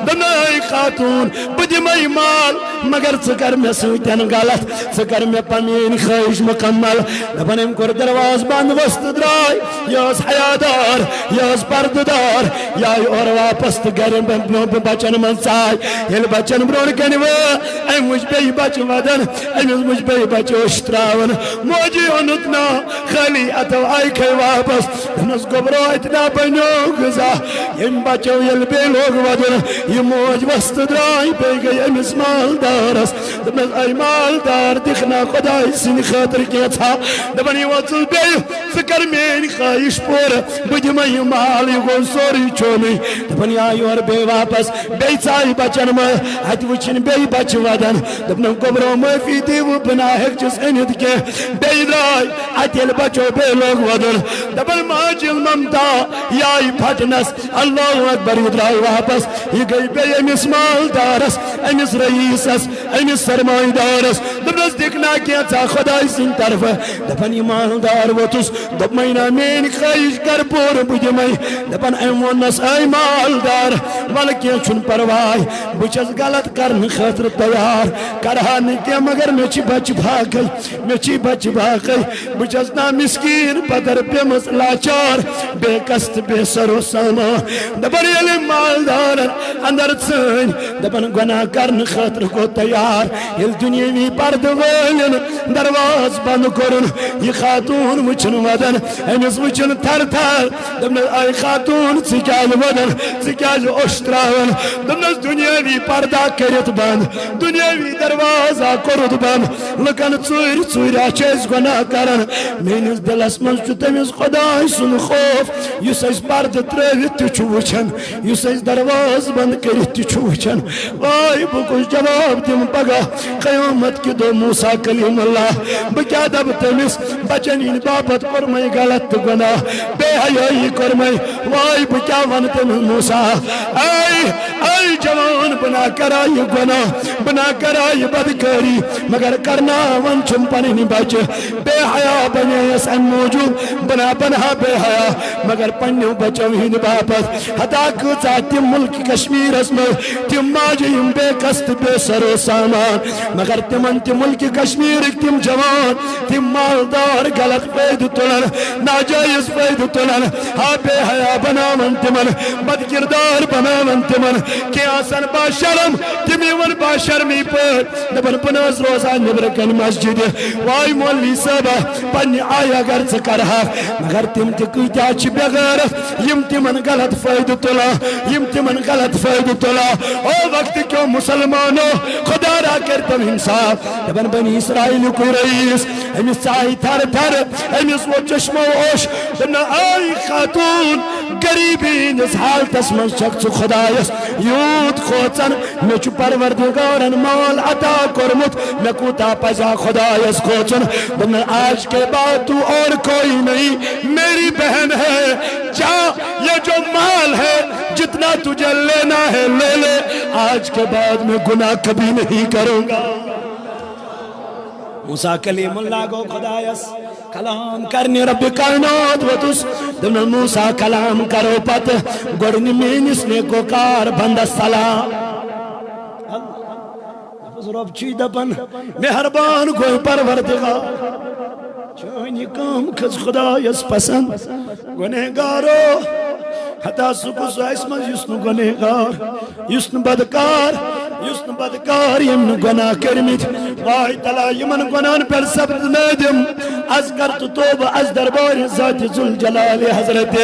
دنائی خاتون بدمائی مال مگر ثکر میں سویتن غلط ثکر میں پنین خواہش مکمل دبن ام کر درواز بند وسط درائی یوس حیادار یوس پرددار یائی اور واپس گرن بنو بچن من سائی یل بچن برون کنو ام مجھ بے بچ ودن ام مجھ بے بچ اشتراون موجی انتنا خالی اتو آئی کھے واپس دنس گبرو اتنا بنو گزا ام بچو یل بے لوگ ودن یہ موج وسط درائی بے گئی ام اس مالدارس دنس ای مالدار دکھنا خدای سن خاطر کیا تھا دبنی وصل بے فکر میں خواہش پور بجمعی مال یہ گو سوری چونی دبنی آئی اور بے واپس بے چائی بچن میں ہت وچن بے بچ ودن دبنا گبرو معافی دیو بنا ہک جس انید کے بے درائی اتیل بچو بے لوگ ودن دبن ماجل ممتا یائی پھٹنس اللہ اکبر درائی واپس یہ گئی بے امس مالدارس امس رئیسس امس سرمائی دارس دبنس دیکھنا کیا تھا خدای سن طرف دبن یہ مالدار وطس دب مہینہ مین خواہش کر پور بجمائی دبن ایمونس ای مالدار بلکہ چھن پروائی بچس غلط کرن خطر تیار کرہا نکے مگر میں چی بچ بھاگئی بچس نا مسکین پدر پہ مسلاچار بے کست بے سر و ساما دبن یلی مالدار اندر سن دبن گناہ کرن خطر کو تیار یل دنیاوی پرد ویلن درواز بند کرن یہ خاتون وچن ودن امس وچن تھر تھر دبن آئی خاتون سکیال ودن سکیال اشتراون دبن دنیاوی پردہ کرت بند دنیاوی دروازہ کرت بند لکن ژوٗرِ چیز گناہ کرن میانس دلس من تمس خدای سن خوف اس پرد ترٲوِتھ تہِ چھُ وٕچھان اس درواز بند کرت تہِ چھُ وٕچھان واے بہ کُس جواب دم پگہ قیامت کہ دو موسیٰ کلیم اللہ بہ کیا دب تمس بچن ہند باپت کورمے غلط گناہ بے حیائی کورمے واے بہ کیا ون تمس موسیٰ اے جوان بنا کرا یہ گناہ بنا کرا یہ بدکاری مگر کرنا ون چھم پنن بچ بے حیا بنے اس موجود بنا بے حیا مگر پنو بچو ہند باپت حتا کچا تم ملک کشمیر اسم تم ماجیم بے قصد بے سر و سامان مگر تمن تم ملک کشمیر تم جوان تم مالدار غلط فید تلن ناجائز فید تلن ہا بے حیا بناون تمن بد کردار بناون تمن کہ آسن با شرم تمی ون با شرمی پر دبن پناز روزان نبرکن مسجد وائی مولوی صاحبہ پنی آیا گر چکرہا مگر تم تکیتیا چی بغیرت یم تمن غلط فائد تلا یم تمن غلط فائد تلا او وقت کیوں مسلمانوں خدا را کرتم انصاف دبن بنی اسرائیل کو رئیس امس چاہی تھر تھر امس وہ چشم و اوش دبن آئی خاتون گریبی نس حالتس من شخص خدایس یود خوچن میں چو پروردگارن مال عطا کرمت میں کوتا پزا خدایس خوچن دبن آج کے بعد تو اور کوئی نہیں میری بہن ہے جا یہ جو مال ہے جتنا تجھے لینا ہے لے لے آج کے بعد میں گناہ کبھی نہیں کروں گا موسیٰ کلیم اللہ کو خدایس کلام کرنی رب کائنات وطس دن موسیٰ کلام کرو پت گوڑنی مینس نے کو کار بند سلام رب چی دپن مہربان کوئی پروردگار چونی کام کس خدایس پسند گنہگارو حتا سکو سو اسمز یسن گنہگار یسن بدکار یسن بدکار یم گناہ کرمت واہ تلا یمن گناہن پر سبت نادم از کرت توبہ از دربار ذات ذوالجلال حضرت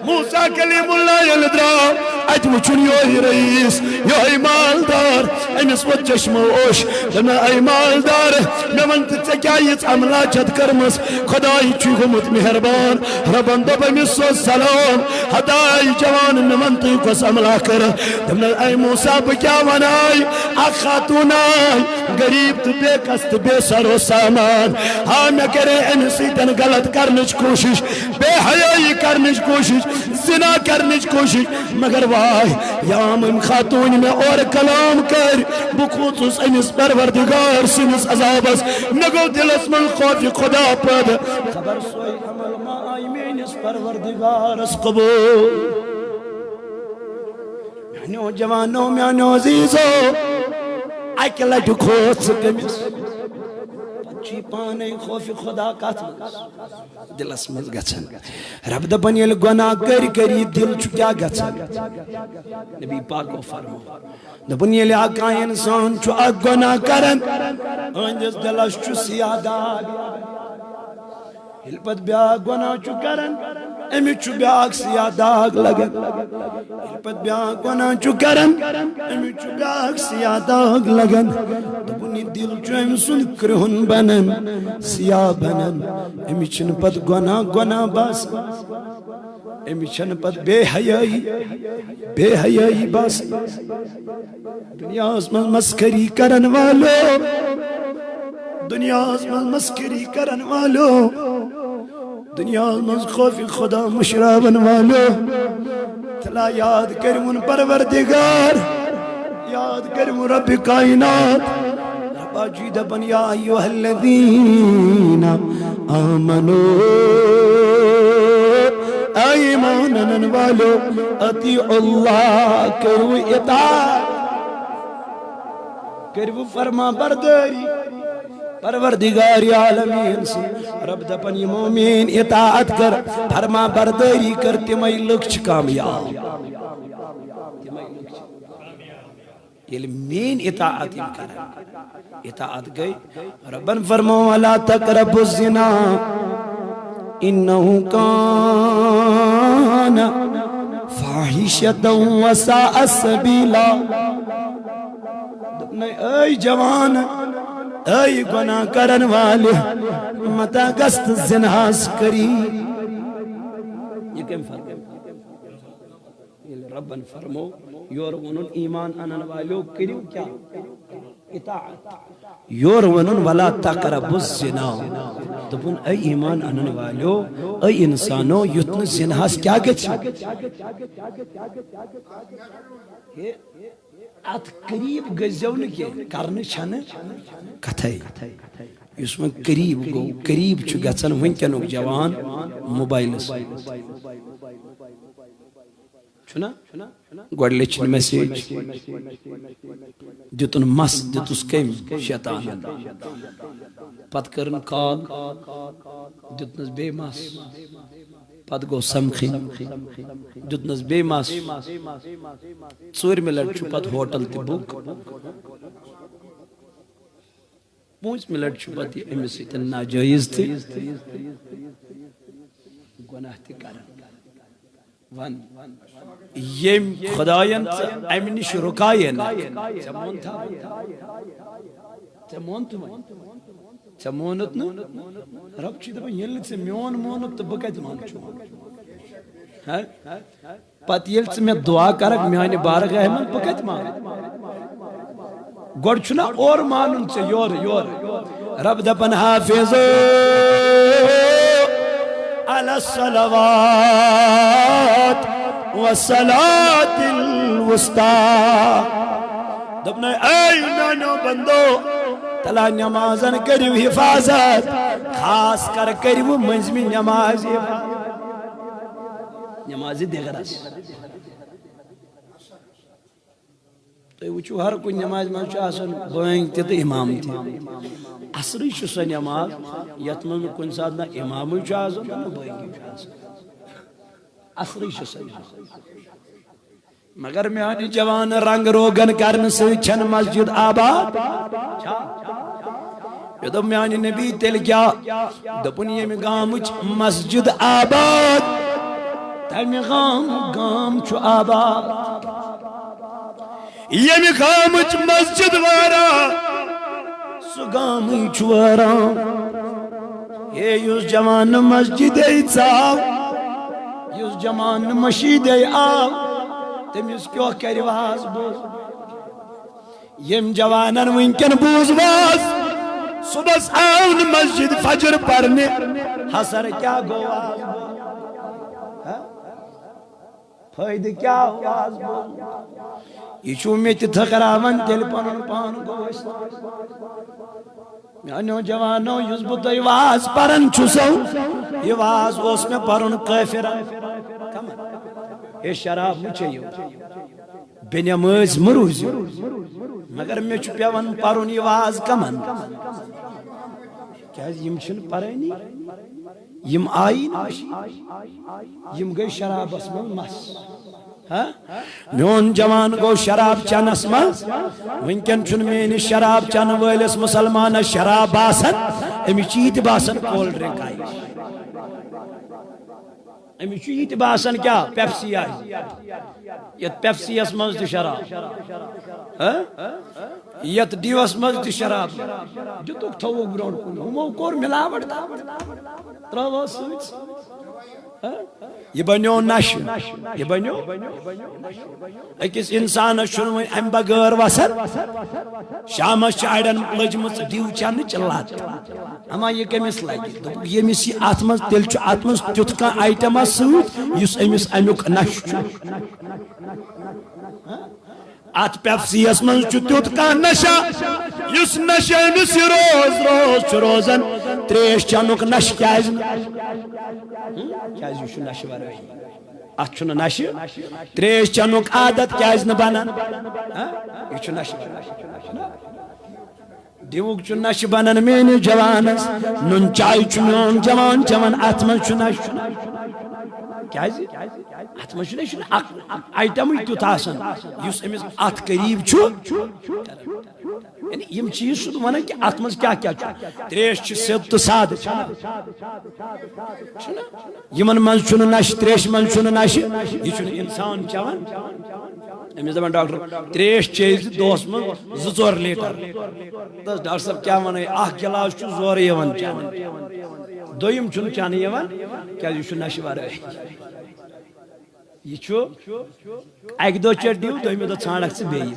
موسیٰ کلیم اللہ یلدرا ات وچن یوہی رئیس یوہی مالدار امس و چشم اوش دنا ای مالدار میں ونت کیا یہ عملہ چت کرمس خدای چی گمت مہربان ربان دب امس و سلام ہدای جوان میں ونت کس عملہ کر دنا ای موسیٰ بکیا ونائی خاتون آئی غریب تو بے کست بے سر و سامان ہاں میں کرے انسی تن غلط کرنیچ کوشش بے حیائی کرنیچ کوشش زنا کرنیچ کوشش مگر وائی یام ام خاتون میں اور کلام کر بخوصوص انس پروردگار سنس عذابس نگو دل اسم خوف خدا پد خبر سوئی عمل ما آئی میں انس پروردگار اس قبول میانو جوانو میانو عزیزو اکہ لٹھ کھوت سکمس پچی پانے خوف خدا کات دل اسمز گچن رب دبن یل گناہ کری دل چو کیا گچن نبی پاک کو فرمو دبن یل آقا انسان چو اک گناہ کرن اندس دلش چو سیادہ ہل پت بیا گناہ چو کرن امی چو بیاک سیاہ داغ لگن پت بیاک گناہ چو کرن امی چو بیاک سیاہ داغ لگن دبنی دل چو ام سن کرہن بنن سیاہ بنن امی چن پت گناہ باس امی چن پت بے حیائی باس دنیا اس میں مسکری کرن والو دنیا اس میں مسکری کرن والو دنیا میں خوف خدا مشرابن والو تلا یاد کرمون پروردگار یاد کرمون رب کائنات ربا جید بن یا ایوہ الذین آمنو ایمانن والو اطیع اللہ کرو اطاعت کرو فرما برداری پروردگار عالمین سے رب دپن یہ مومین اطاعت کر فرما برداری کر تمہیں لکھ کامیاب یہ مین اطاعت کر اطاعت گئی ربن فرمو وَلَا تَقْرَبُ الزِّنَا إِنَّهُ كَانَ فَاحِشَةً وَسَاءَ السَّبِيلَ اے جوان اے گناہ کرن والے متا گست زنہاس کری یہ کم فرق ہے ربن فرمو یورونن ایمان انن والو کریو کیا اطاعت یورونن ولا تقرب الزنا دبن اے ایمان انن والو اے انسانو یتن زنہاس کیا گچ ات قریب گزیون کے کرنے چھنے کتھائی اس میں قریب گو قریب چھو گچن ونکنو جوان موبائل چھنا گوڑ لچن میسیج دیتن مس دیتس کم شیطان پت کرن کال دیتنس بے مس پت گو سمکھیں دیتنس بے مس ژور منٹ چھو پت ہوٹل تی بک 5 منٹ چھو پت امس سیتن ناجائز تھی گناہ تی کرن ون یم خدایان امنی شرکائن چمون تھا چمونت نو رب چی دبا یلت سے میون مونت تو بکت مان چھو پت یلت سے میں دعا کرک میانی بارک احمد بکت مان گوڑ چھنا اور مانن سے یور رب دبن حافظو علی الصلوات وصلاة الوسطى دبنا اے نانو بندو تلا نمازن کریو حفاظت خاص کر کریو منزمی نماز نماز دیگر تو وچو ہر کوئی نماز میں چھو آسن بوئنگ تی تو امام تی اصری چھو سا نماز یتمن کن ساتھ نا امام چھو آسن نا بوئنگ چھو آسن اصری مگر میانی جوان رنگ روگن کرن سے چھن مسجد آباد یہ دو میانی نبی تیل کیا دپن یہ میں گامچ مسجد آباد تیمی گام چھو آباد یہ میں گامچ مسجد وارا سو گامی چھو وارا یہ یوز جوان مسجد ایتاو یوز جوان مشید آو تمیز کیوں کری واز بوز یم جوانن ونکن بوز واز صبح آون مسجد فجر پڑھنے حسر کیا گو واز بوز فائدہ کیا واز بوز یہ چھو میں تھکراون تیل پنن پان گوش میانو جوانو یز بودو یہ واز پرن چھسو یہ واز اس میں پرن قیفرن یہ شراب مچھئیو بینیامز مروزیو مگر میں چھپیون پرن یہ واز کمن کیا یم چھن پرنی یم آئی ناشی یم گئی شراب اسمن مس میون جوان گو شراب چنس مز ونکن چھن میں شراب چن ولس مسلمان شراب باسن امی چیت باسن کول ڈرنک آئی امی چیت باسن کیا پیپسی آئی یت پیپسی اس مز دی شراب یت ڈیوس مز دی شراب جتوک تھو گراؤنڈ کن ہمو کور ملاوٹ تراو سوچ یہ بنیو نش یہ بنیو اکس انسان شنو ام بغیر وسر شام چاڑن لجمت ڈیو چن چلات اما یہ کمس لگی یہ مس اتمز تیل چھ اتمز تیت کا آئٹم سوت یس امس امیک نش ات پیپسی اس من چھ تیت کا نشا یس نشا امس روز روز روزن تریش چنک نش کیاز کیاز یہ نش ورٲے ات چھُ نہٕ نشہِ تریش چنُک عادت کیاز نہ بنان یہ چھُ نشہِ دیوک چھُ نشہِ بنان میٲنِس جوانس نُن چاے چھُ میون جوان چٮ۪وان اتھ منٛز چھُ نشہِ کیاز اتھ منٛز چھُ نہ اکھ آیٹمٕے تیُتھ آسان یُس أمِس اتھ قریٖب چھُ یعنی یم چیز چھُ ونان کہ اتھ منٛز کیا کیا چھُ تریش چھِ سیوٚد تہٕ سادٕ یمن منٛز چھُنہٕ نشہِ تریشہِ منٛز چھُنہٕ نشہِ یہ چھُنہٕ انسان چٮ۪وان أمِس دپان ڈاکٹر تریش چیٚیہِ دۄہس منٛز 2-4 لیٹر دس ڈاکٹر صٲب کیا ونان اکھ گلاس چھُ زورٕ یِوان چٮ۪نہٕ دوٚیِم چھُنہٕ چٮ۪نہٕ یِوان کیازِ یہِ چھُ نشہِ ورٲے یہ چھُ اکہِ دۄہ چیٚٹھ ڈِو دوٚیمہِ دۄہ ژھانڈکھ ژٕ بیٚیہِ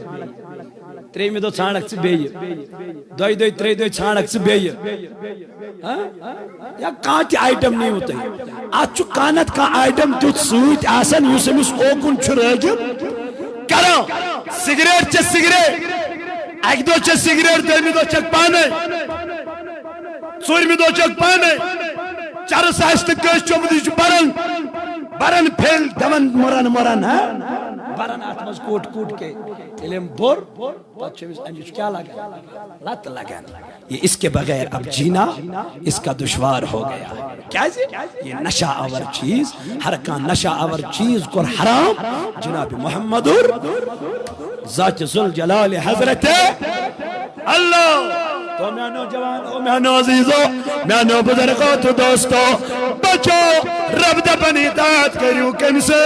ترٛیٚیمہِ دۄہ ژھانڈکھ ژٕ بیٚیہِ 2 دۄہہِ 3 دۄہہِ ژھانڈکھ ژٕ بیٚیہِ یا کانٛہہ تہِ آیٹم نِیِو تُہۍ اتھ چھُ کانٛہہ نتہٕ کانٛہہ آیٹم تیُتھ سۭتۍ آسان یُس أمِس اوکُن چھُ رٲغِب کران سگریٹ چھِ سگریٹ اکہِ دۄہ چھِ سگریٹ دوٚیمہِ دۄہ چھکھ پانے ژوٗرمہِ دۄہ چھکھ پانے چرس آسہِ تہٕ کٲنٛسہِ چوٚمُت یہِ چھُ برن پھیل دون مرن برن ات مز کوٹ کوٹ کے علم بور پتہ چھمس امچ کیا لگان لت لگان یہ اس کے بغیر اب جینا اس کا دشوار ہو گیا کیازِ یہ نشہ آور چیز ہر کانٛہہ نشہ آور چیز کور حرام جناب محمد ذات ذوالجلال حضرت اللہ تو میانو جوانو میانو عزیزو میانو بزرگو تو دوستو بچو رب دپن اطاعت کریو کم سے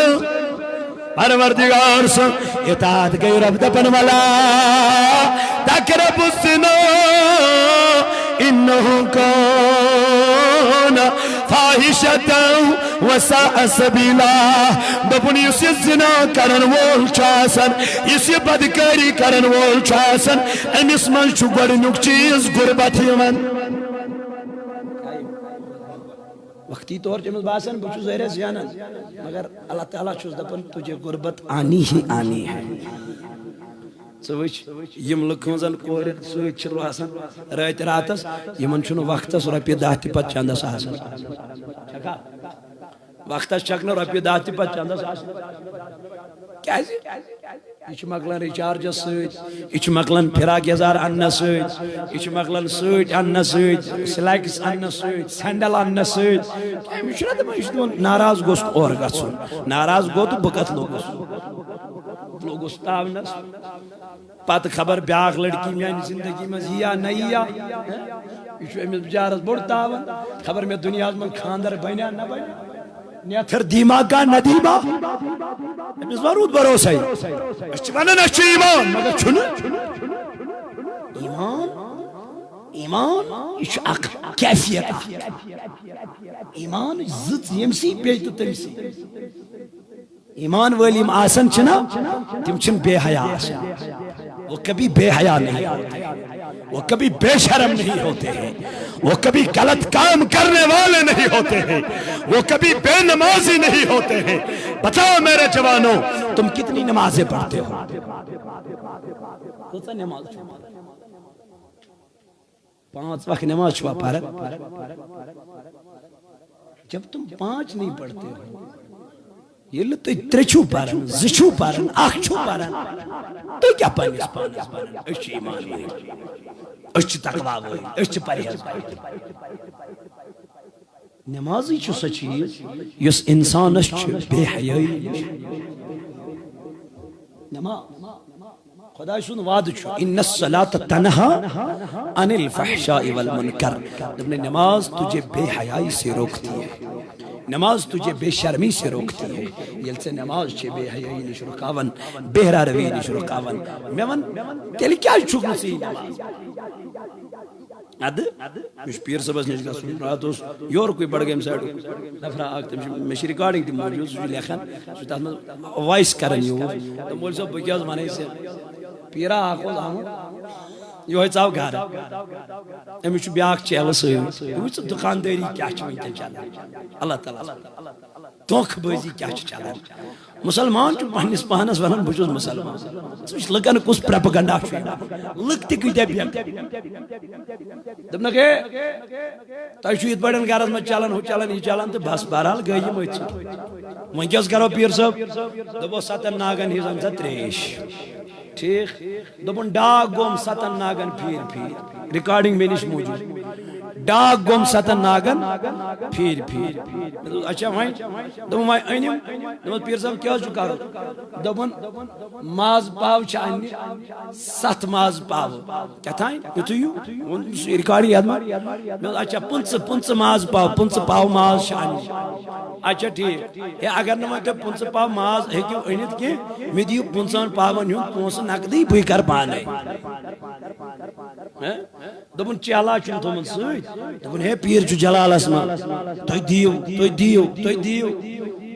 پروردگار سے اطاعت کریو رب دپن والا تقرب الزنا انہو کان فاحشتا وساء سبیلا دپن یس یہ زنا کرن وول چھاسن یس یہ بدکاری کرن وول چھاسن امس من چھو گۄڈنیُک چیز غربت یوان وقتی طور چمس باسان بہ چھُس ظٲہرس زینان مگر اللہ تعالیٰ چھُس دپان تجھے غربت آنی ہی آنی ہے ژٕ وٕچھ یِم لُکھ زن کورٮ۪ن سۭتۍ چھِ روزان رٲتۍ راتس یمن چھُنہٕ وقتس رۄپیہِ 10 تہِ پتہٕ چندس آسان وقتس چھکھ نہٕ رۄپیہِ 10 تہِ پتہٕ چندس آسان یہ مکلان ریچارجس ست یہ مکلان فراق یزار ان ست یہ مکلان سٹ ان ست سلیکس ان ست سینڈل ان ست ناراض گوس اور گھن ناراض گو تو بہ کت لوگس تاونس پتہ خبر بیاکھ لڑکی میانہ زندگی مز یا نہ یا یہ امس بچارس بوڑ تاون خبر میں دنیا من خاندر بنیا نہ بنیا نیتھر دیما کا ندیما امس ورود بھروسہ ونان ایمان مگر چھن ایمان یہ اخ کیفیت ایمان زت یمسی بے تو تمسی ایمان والی آسن چھنا تم چھن بے حیا وہ کبھی بے حیا نہیں ہوتے وہ کبھی بے شرم نہیں ہوتے ہیں وہ کبھی غلط کام کرنے والے نہیں ہوتے ہیں وہ کبھی بے نمازی نہیں ہوتے ہیں بتاؤ میرے جوانوں تم کتنی نمازیں پڑھتے ہو پانچ وقت نماز چھوا پارت جب تم پانچ نہیں پڑھتے ہو یہ تو ترچو پارن زچو پارن اخچو پارن تو کیا پانیس پارن اچھ ایمان ہوئی اچھ تقوی ہوئی اچھ پریز ہوئی نمازی چھو سچیز یس انسان اچھ بے حیائی نماز خدا سن وعد چھو ان الصلاة تنہا عن الفحشاء والمنکر نماز تجھے بے حیائی سے روکتی ہے نماز تجھے بے شرمی سے روکتی ہے یل سے نماز چھے بے حیائی نش رکاون بہرا روی نش رکاون میون تیلی کیا چھک نسی نماز مش پیر صبح نش گا سن رات اس یور کوئی بڑھ گئے مسائڈ دفرہ آگتے مشی ریکارڈنگ تی موجود سوچی لیکھن سوچی تاہت میں وائس کرن یو تو مول صاحب بکیاز مانے سے پیرا آخوز آمد یہ ہوئی چاو گھر امی چھو بیاک چیل سوئی یہ چھو دکانداری کیا چھو انتے چلا اللہ تعالیٰ دھوکھ بازی کیا چھو چلا مسلمان چھو پہنس پہنس ونن بچوز مسلمان سوچ لگن کس پراپگنڈا چھو لگتی کوئی دے بیم دبنا کہ تائی چھو یہ بڑن گھرز میں چلن ہو چلن یہ چلن تو بس بہرحال گئی مجھ وہاں کیا کرو پیر صاحب دبو ستن ناگن ہی زمزہ تریش ٹھیک دبن ڈاک گوم ستن ناگن پھیر ریکارڈنگ میں نش موجود ڈاک گوم ستن ناگن پھیر اچھا وائن دبن وائن اینیم دبن پیر صاحب کیا جو کرو دبن ماز پاو چاہنی ست ماز پاو کیا تھائیں یہ تو یوں ریکارڈی یاد میں اچھا پنس ماز پاو ماز چاہنی اچھا ٹھیک ہے اگر نمائتے پنس پاو ماز ہے کیوں اینیت کی میں دیو پنسان پاون ہوں پنس نقدی بھئی کر پانے دبن چالا چون تو من سوید دبن ہے پیر چو جلال اسما تو دیو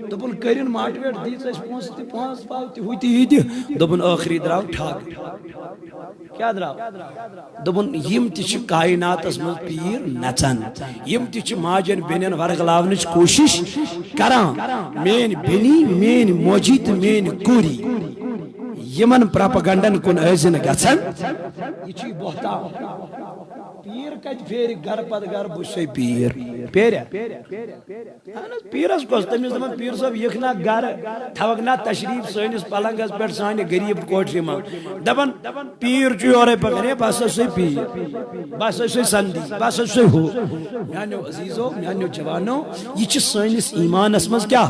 دبن کرین ماٹویٹ دیت اس پونس پاوتی ہوئی ہی دی دبن آخری دراو ٹھاک کیا دراو دبن یم تیچ کائنات اسما پیر نچن یم تیچ ماجن بینین ورگلاونچ کوشش کران مین بینی مین موجید مین کوری یمن پراپگنڈن کن ایزن گچن یہ چی بہتا پیر کت پھیر گھر پت گھر بچے پیر پیریا پیر اس کو تمیز دمان پیر صاحب یکنا گھر تھوکنا تشریف سینس پلنگس پر سانی غریب کوٹری ماں دبن پیر چی اور پکنے بس سے پیر بس سے سندی بس سے ہو میانیو عزیزو میانیو جوانو یہ چی سینس ایمان اسمز کیا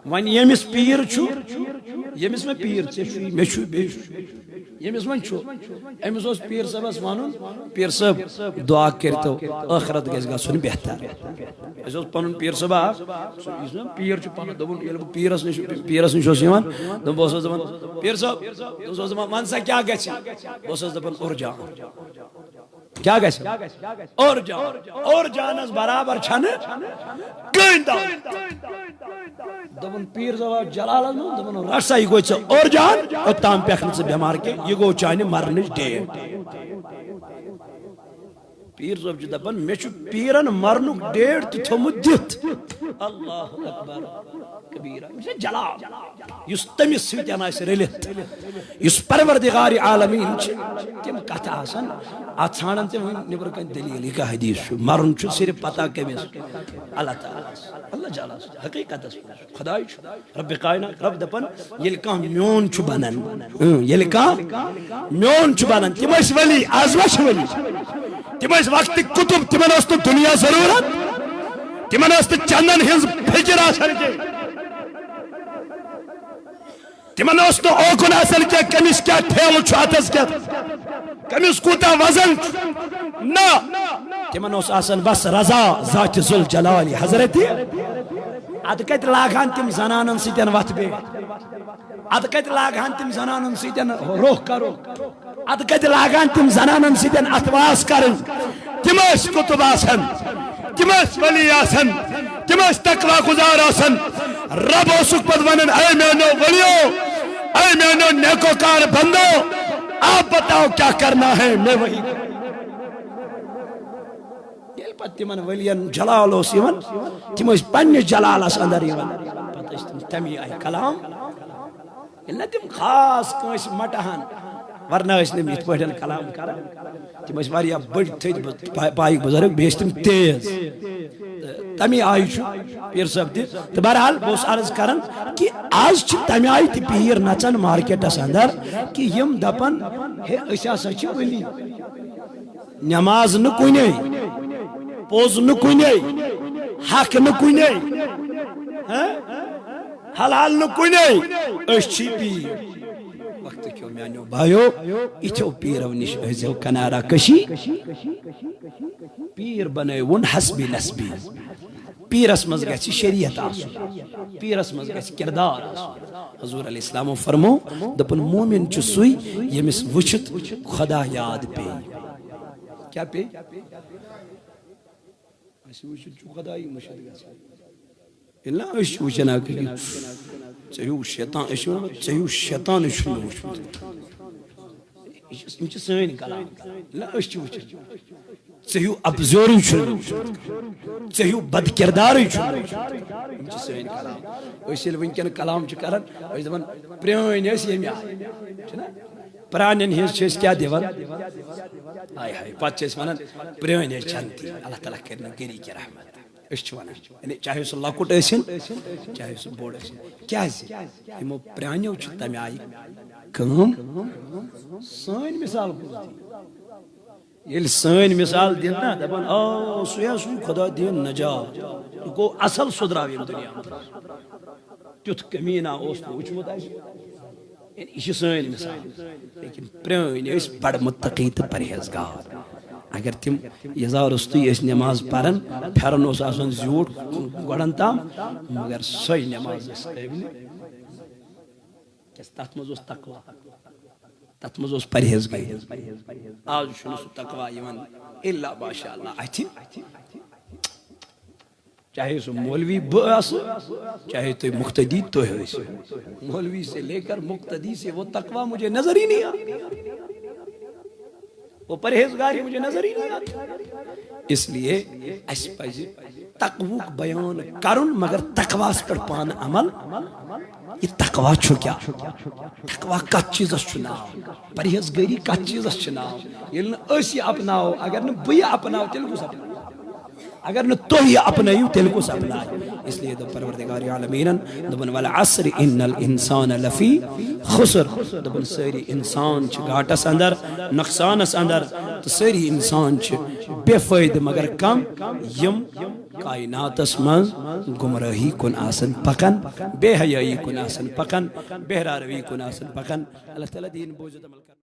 وان یمس پیر چھو یمس میں پیر چھو میں چھو بیش یمس من چھو امس اس پیر صاحب اس وانن پیر صاحب دعا کرتو آخرت گژھِ گژھُن بہتر اس اس پنن پیر صاحب پیر چھ پنن دبن یل پیرس نش اوس یوان دب بوس دبن پیر صاحب دوس دبن من سا کیا گژھِ بوس دبن اور جا کیا گژھِ اور جانس برابر چھن گندا دبن پیر صاحب جلال دبن رسا یہ گوچ اور جان اوتام پکھن سے بیمار کے یہ گو چانہ مرنچ ڈیٹ پیر صاحب چھ دپان مے چھ پیرن مرنک ڈیٹ تہ تھومت دت اللہ اکبر کبیرہ جلال یس تمس سۭتۍ آسہِ رٔلِتھ یس پروردگار عالمین چھ تم کتھ آسان ات ژھانڈان تم نبر کن دلیل یہ حدیث چھ مرن چھ صرف پتہ کمس اللہ تعالیٰ اللہ جل حقیقت خدا رب کائنات رب دپان یل کان میون چھ بنان یل کان میون چھ بنان تم ٲسۍ ولی آز ما چھ ولی تم ٲسۍ وقت کتب تمن ٲس نہٕ دنیا ضرورت تمن ٲس نہٕ چندن ہنز فکر آسان کینٛہہ تمن ٲس نہٕ اوکُن آسان کینٛہہ کٔمِس کیٛاہ ٹھیلہٕ چھُ اتھس کیٛاہ کٔمِس کوٗتاہ وزن چھُ نہ تمن اوس آسان بس رضا ذات ذوالجلال حضرت اد کتہِ لاگہان تم زنانن سۭتۍ وتھ بیٹھ اد کتہِ لاگہان تم زنانن سۭتۍ روح کرو اد کتہِ لاگہان تم زنانن سۭتۍ اتواس کرن تم ٲسۍ کتب آسان تم ٲسۍ ولی آسان تم ٲسۍ تقوی گزار آسان رب اوسُکھ پتہٕ ونان اے میانیو ولیو اے میانیو نیکوکار بندو آپ بتاؤ کیا کرنا ہے میں وہی ییٚلہِ پتہٕ تمن ولین جلال اوس یِوان تم ٲسۍ پننِس جلالس اندر یِوان پتہٕ ٲسۍ تم تمی آیہِ کلام ییٚلہِ نہٕ تم خاص کٲنٛسہِ مٹہان ورنہ ٲسۍ نہٕ یِتھ پٲٹھۍ کلام کران تم ٲسۍ واریاہ بٔڑۍ تھٔدۍ پایِک بزرگ بیٚیہِ ٲسۍ تم تیز تمی آیہِ چھُ پیر صٲب تہِ تہٕ بہرحال بہٕ اوسُس عرض کران کہ آز چھِ تمہِ آیہِ تہِ پیٖر نژان مارکیٹس اندر کہ یم دپان ہے أسۍ ہسا چھِ ولی نماز نہٕ کُنے پوٚز نہٕ کُنے حق نہٕ کُنے حلال نہٕ کُنے أسۍ چھِ پیٖر وقت کیو میانیو بھائیو یِتھیو پیٖرو نِش ٲسۍزیو کنارا کشی پیر بنٲوُن حسبی نسبی پیرس مز گژھِ شریعت آسُن پیرس مز گژھِ کردار آسُن حضور علیہ السلامو فرمو دپن مومن چھُ سُے ییٚمِس وٕچھِتھ خدا یاد پیٚیہِ کیٛاہ پیٚیہِ اَسہِ وٕچھِتھ چھُ خدایی مٔشِد گژھان ییٚلہِ نہ أسۍ چھِ وٕچھان اکھ ژےٚ ہیوٗ شیطان أسۍ چھِ وَنان ژےٚ ہیوٗ شیطانٕے چھُنہٕ مےٚ وٕچھمُت یِم چھِ سٲنۍ کلام نہ أسۍ چھِ وٕچھان ژےٚ ہیوٗ ابزورٕے چھُنہٕ مےٚ وٕچھمُت ژےٚ ہیوٗ بد کردارٕے چھُنہٕ مےٚ وٕچھمُت یِم چھِ سٲنۍ کلام أسۍ ییٚلہِ وٕنکٮ۪ن کلام چھِ کران أسۍ چھِ دپان پرٛٲنۍ ٲسۍ ییٚمہِ آیہِ چھُنہ پرانٮ۪ن ہِنٛز چھِ أسۍ کیٛاہ دِوان ہاے ہاے پتہٕ چھِ أسۍ ونان پرٛٲنۍ ٲسۍ جنتی اللہ تعالیٰ کرِ نہٕ غریٖق رحمت أسۍ چھِ ونان یعنی چاہے سُہ لۄکُٹ ٲسِن چاہے سُہ بوٚڑ ٲسِن کیٛازِ یِمو پرٛانیو چھِ تمہِ آیہِ کٲم سٲنۍ مثال ییٚلہِ سٲنۍ مثال دِن نا دپان آ سُے ہا سُے خدا دِیِن نجات یہِ گوٚو اصل سُدراو ییٚمہِ دُنیا تیُتھ کمیٖنا اوس نہٕ وٕچھمُت اَسہِ یہِ چھِ سٲنۍ مثال لیکن پرٛٲنۍ ٲسۍ بڑٕ مُتقی تہٕ پرہیزگار اگر تم یزار روٚستُے ٲسۍ نٮ۪ماز پران پھٮ۪رن اوس آسان زیوٗٹھ گۄڈن تام مگر سۄے نٮ۪ماز ٲس قٲبلہِ کیٛازِ تتھ منٛز اوس تقوا تتھ منٛز اوس پرہیزگٲری آز چھُنہٕ سُہ تقوا یِوان الا ماشاء اللہ اتھِ چاہے سُہ مولوی بہٕ آسہٕ چاہے تُہۍ مقتدی تُہۍ ٲسِو مولوی سے لے کر مقتدی سے وہ تقوا مجھے نظر ہی نہیں آتی وہ پرہیزگاری مجھے نظر ہی نہیں آتی اس لیے اس پزِ تقوُک بیان کرن مگر تقواس پر پان عمل یہ تقوا چھُ کیا تقوا کتھ چیزس چھُ ناو پرہیزگاری کتھ چیزس چھُ ناو ییٚلہِ نہٕ أسۍ یہِ اپناوو اگر نہٕ بہٕ یہِ اپناو تیٚلہِ کُس اپناو اگر نہٕ تُہۍ یہِ اپنٲیِو تیٚلہِ کُس اپنایہِ اس لیے دوٚپ پروردگار عالمیٖنن دوٚپُن والعصر ان الانسان لفی خسر دوٚپُن سٲری انسان چھِ گاٹس اندر نۄقصانس اندر تہٕ سٲری انسان چھِ بے فٲیدٕ مگر کم یِم کائناتس منٛز گمرٲہی کُن آسن پکان بے حیٲیی کُن آسن پکان بہرا روی کُن آسن پکان اللہ تعالیٰ دین بوٗزِتھ عمل کران